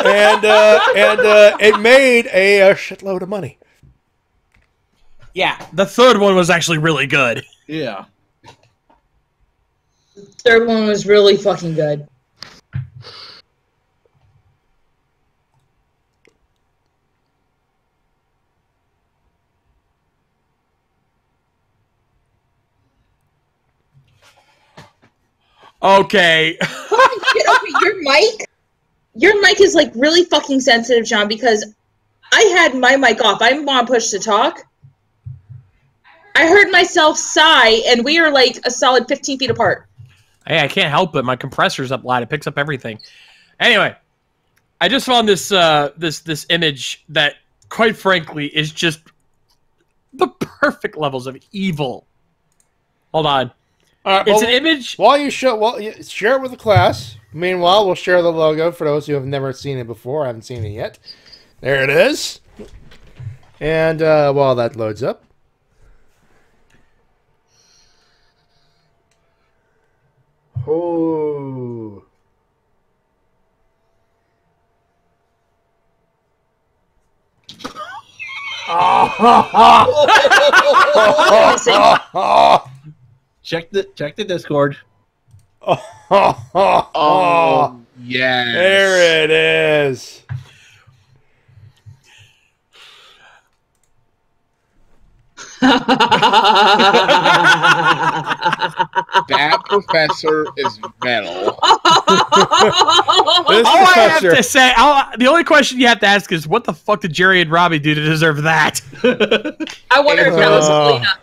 and it made a shitload of money. Yeah, the third one was actually really good. Yeah. The third one was really fucking good. Okay. Holy shit, okay, your mic is really fucking sensitive, John, because I had my mic off. I'm on push to talk. I heard myself sigh, and we are a solid 15 feet apart. Hey, I can't help it. My compressor's up loud. It picks up everything. Anyway, I just found this this image that, quite frankly, is just the perfect levels of evil. Hold on. It's an image. While you share it with the class. Meanwhile, we'll share the logo for those who have never seen it before. I haven't seen it yet. There it is. And while that loads up. Oh. Check the Discord. Oh, yes. There it is. That professor is metal. All I have to say, the only question you have to ask is, what the fuck did Jerry and Robbie do to deserve that? I wonder if that was Selena.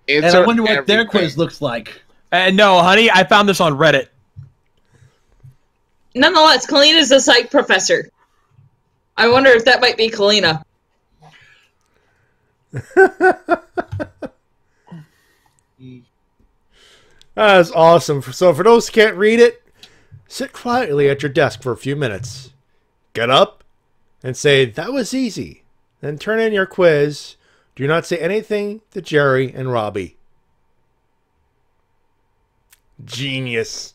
And I wonder what their quiz looks like. No, honey, I found this on Reddit. Nonetheless, Kalina's the psych professor. I wonder if that might be Kalina. That's awesome. So for those who can't read it, sit quietly at your desk for a few minutes. Get up and say, "That was easy." Then turn in your quiz. Do not say anything to Jerry and Robbie. Genius.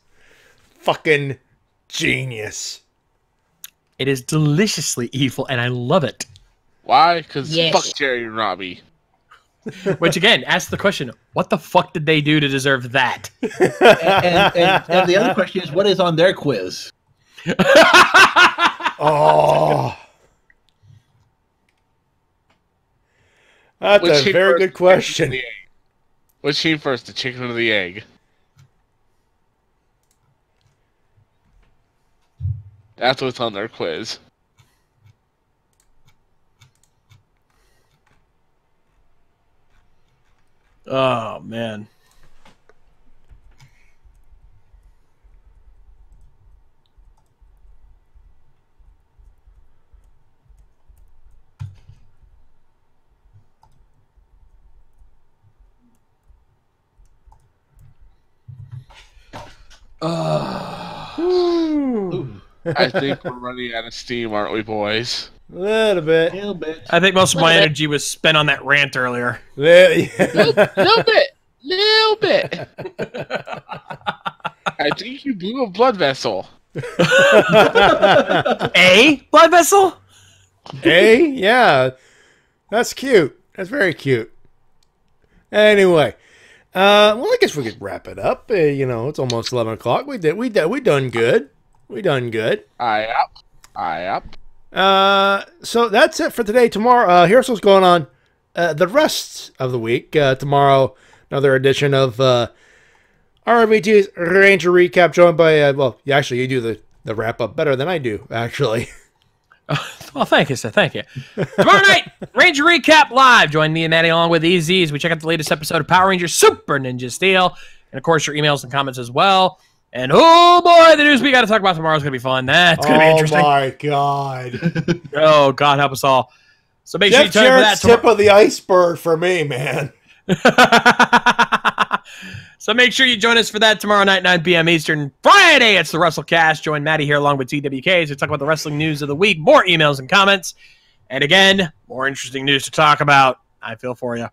Fucking genius. It is deliciously evil, and I love it. Why? Because Yes. fuck Jerry and Robbie. Which, again, asks the question, what the fuck did they do to deserve that? And the other question is, what is on their quiz? Oh. That's Which a came very first, good question. the egg? Which came first, the chicken or the egg? That's what's on their quiz. Oh, man. I think we're running out of steam, aren't we, boys? A little bit. A little bit. I think most of my Little bit. energy was spent on that rant earlier. Little bit. I think you blew a blood vessel. A blood vessel? Hey, yeah. That's cute. That's very cute. Anyway. Well, I guess we could wrap it up. It's almost 11 o'clock. We done good. We done good. Aye up. So that's it for today. Tomorrow, here's what's going on the rest of the week. Tomorrow, another edition of RVT's Ranger Recap, joined by, you do the wrap-up better than I do, actually. Well, thank you, sir. Thank you. Tomorrow night, Ranger Recap Live. Join me and Maddie along with EZ as we check out the latest episode of Power Rangers Super Ninja Steel. And, of course, your emails and comments as well. And, oh, boy, the news we got to talk about tomorrow is going to be fun. That's going to be interesting. Oh, my God. Oh, God help us all. So make sure you Jeff tune in for that Jarrett's tomorrow. tip of the iceberg for me, man. So make sure you join us for that tomorrow night, 9 p.m. Eastern. Friday, it's the WrestleCast. Join Maddie here along with TWK as we talk about the wrestling news of the week. More emails and comments. And again, more interesting news to talk about. I feel for you.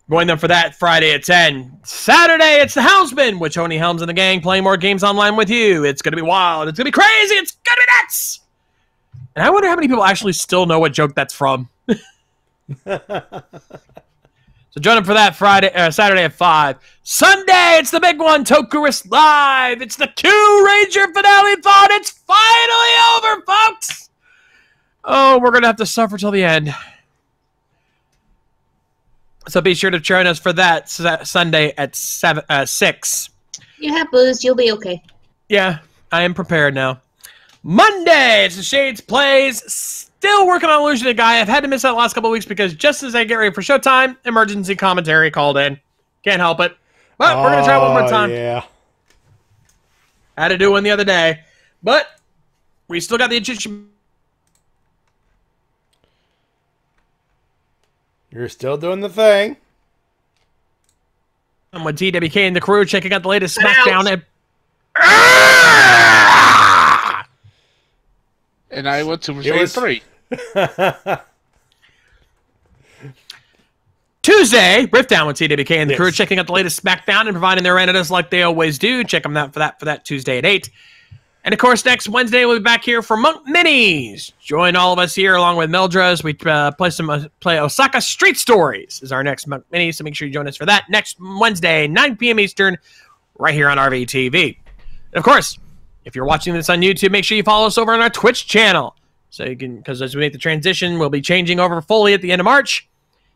Join them for that Friday at 10. Saturday, it's the Helmsman with Tony Helms and the gang playing more games online with you. It's going to be wild. It's going to be crazy. It's going to be nuts. And I wonder how many people actually still know what joke that's from. So join them for that Saturday at 5. Sunday, it's the big one, Tokurist Live. It's the Q Ranger finale thought. It's finally over, folks. Oh, we're going to have to suffer till the end. So be sure to join us for that Sunday at 6. You have booze, you'll be okay. Yeah, I am prepared now. Monday, it's the Shades Plays. Still working on Illusion of Guy. I've had to miss that last couple of weeks because just as I get ready for showtime, emergency commentary called in. Can't help it. But we're going to try one more time. Yeah. Had to do one the other day. But we still got the attention. You're still doing the thing. I'm with TWK and the crew checking out the latest SmackDown. And I went Super Saiyan 3. Tuesday, Rift Down with TWK and the crew checking out the latest SmackDown and providing their analysis like they always do. Check them out for that Tuesday at 8. And of course, next Wednesday we'll be back here for Monk Minis. Join all of us here along with Mildra as we play Osaka Street Stories is our next Monk Mini. So make sure you join us for that next Wednesday, 9 p.m. Eastern, right here on RVTV. And of course, if you're watching this on YouTube, make sure you follow us over on our Twitch channel. So you can, because as we make the transition, we'll be changing over fully at the end of March.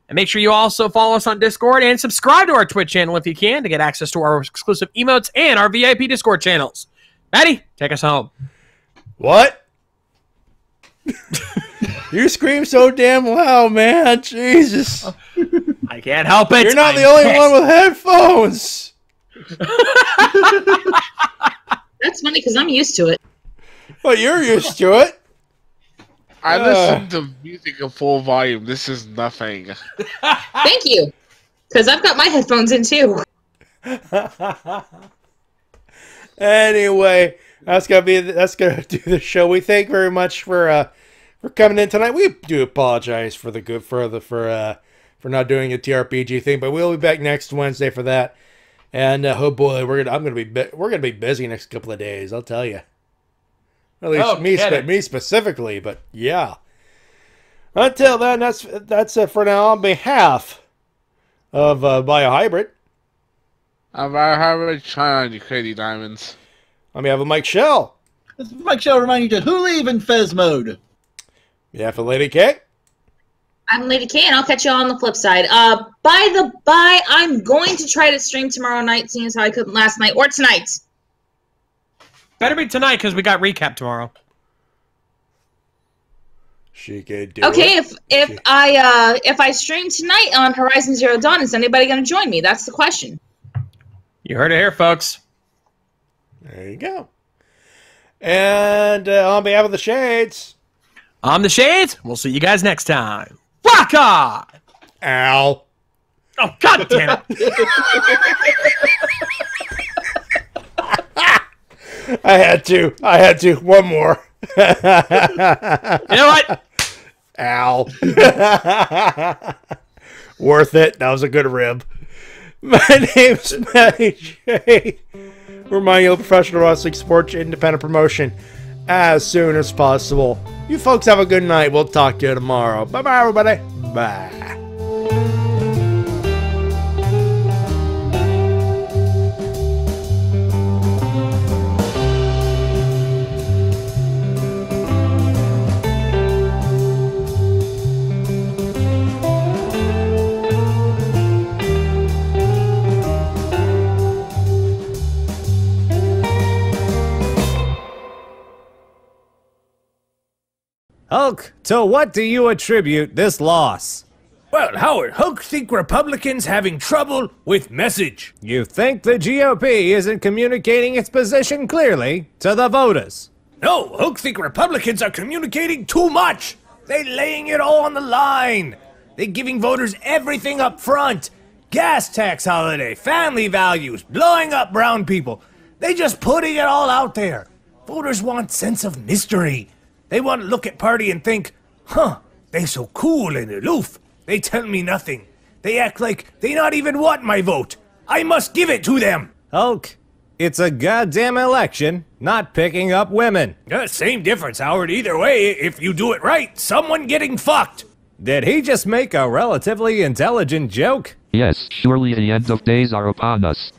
And make sure you also follow us on Discord and subscribe to our Twitch channel if you can to get access to our exclusive emotes and our VIP Discord channels. Maddie, take us home. What? You scream so damn loud, man. Jesus. I can't help it. You're not the only one with headphones. That's funny because I'm used to it. Well, you're used to it. I listen to music at full volume. This is nothing. Thank you. Because I've got my headphones in too. Anyway, that's gonna do the show. We thank very much for coming in tonight. We do apologize for not doing a TRPG thing, but we'll be back next Wednesday for that. And oh boy, we're gonna be busy next couple of days. I'll tell you. At least me specifically, but yeah. Until then, that's it for now. On behalf of BioHybrid, I'm BioHybrid, trying on you crazy diamonds. On behalf of Mike Shell, this is Mike Shell reminding you to who leave in Fez mode. Yeah, for Lady K. I'm Lady K, and I'll catch you all on the flip side. By the by, I'm going to try to stream tomorrow night, seeing as how I couldn't last night, or tonight. Better be tonight, because we got recap tomorrow. She could do okay, it. if I stream tonight on Horizon Zero Dawn, is anybody going to join me? That's the question. You heard it here, folks. There you go. And on behalf of the Shades, I'm the Shades. We'll see you guys next time. Rock on! Ow. Oh, God damn it. I had to. One more. You know what? Ow. Worth it. That was a good rib. My name's Matty Jay. Remind you of professional wrestling sports independent promotion as soon as possible. You folks have a good night. We'll talk to you tomorrow. Bye-bye, everybody. Bye. Hulk, to what do you attribute this loss? Well, Howard, Hulk think Republicans having trouble with message. You think the GOP isn't communicating its position clearly to the voters? No, Hulk think Republicans are communicating too much. They laying it all on the line. They giving voters everything up front. Gas tax holiday, family values, blowing up brown people. They just putting it all out there. Voters want sense of mystery. They want to look at party and think, huh, they so cool and aloof. They tell me nothing. They act like they not even want my vote. I must give it to them. Hulk, it's a goddamn election, not picking up women. Same difference, Howard. Either way, if you do it right, someone getting fucked. Did he just make a relatively intelligent joke? Yes, surely the end of days are upon us.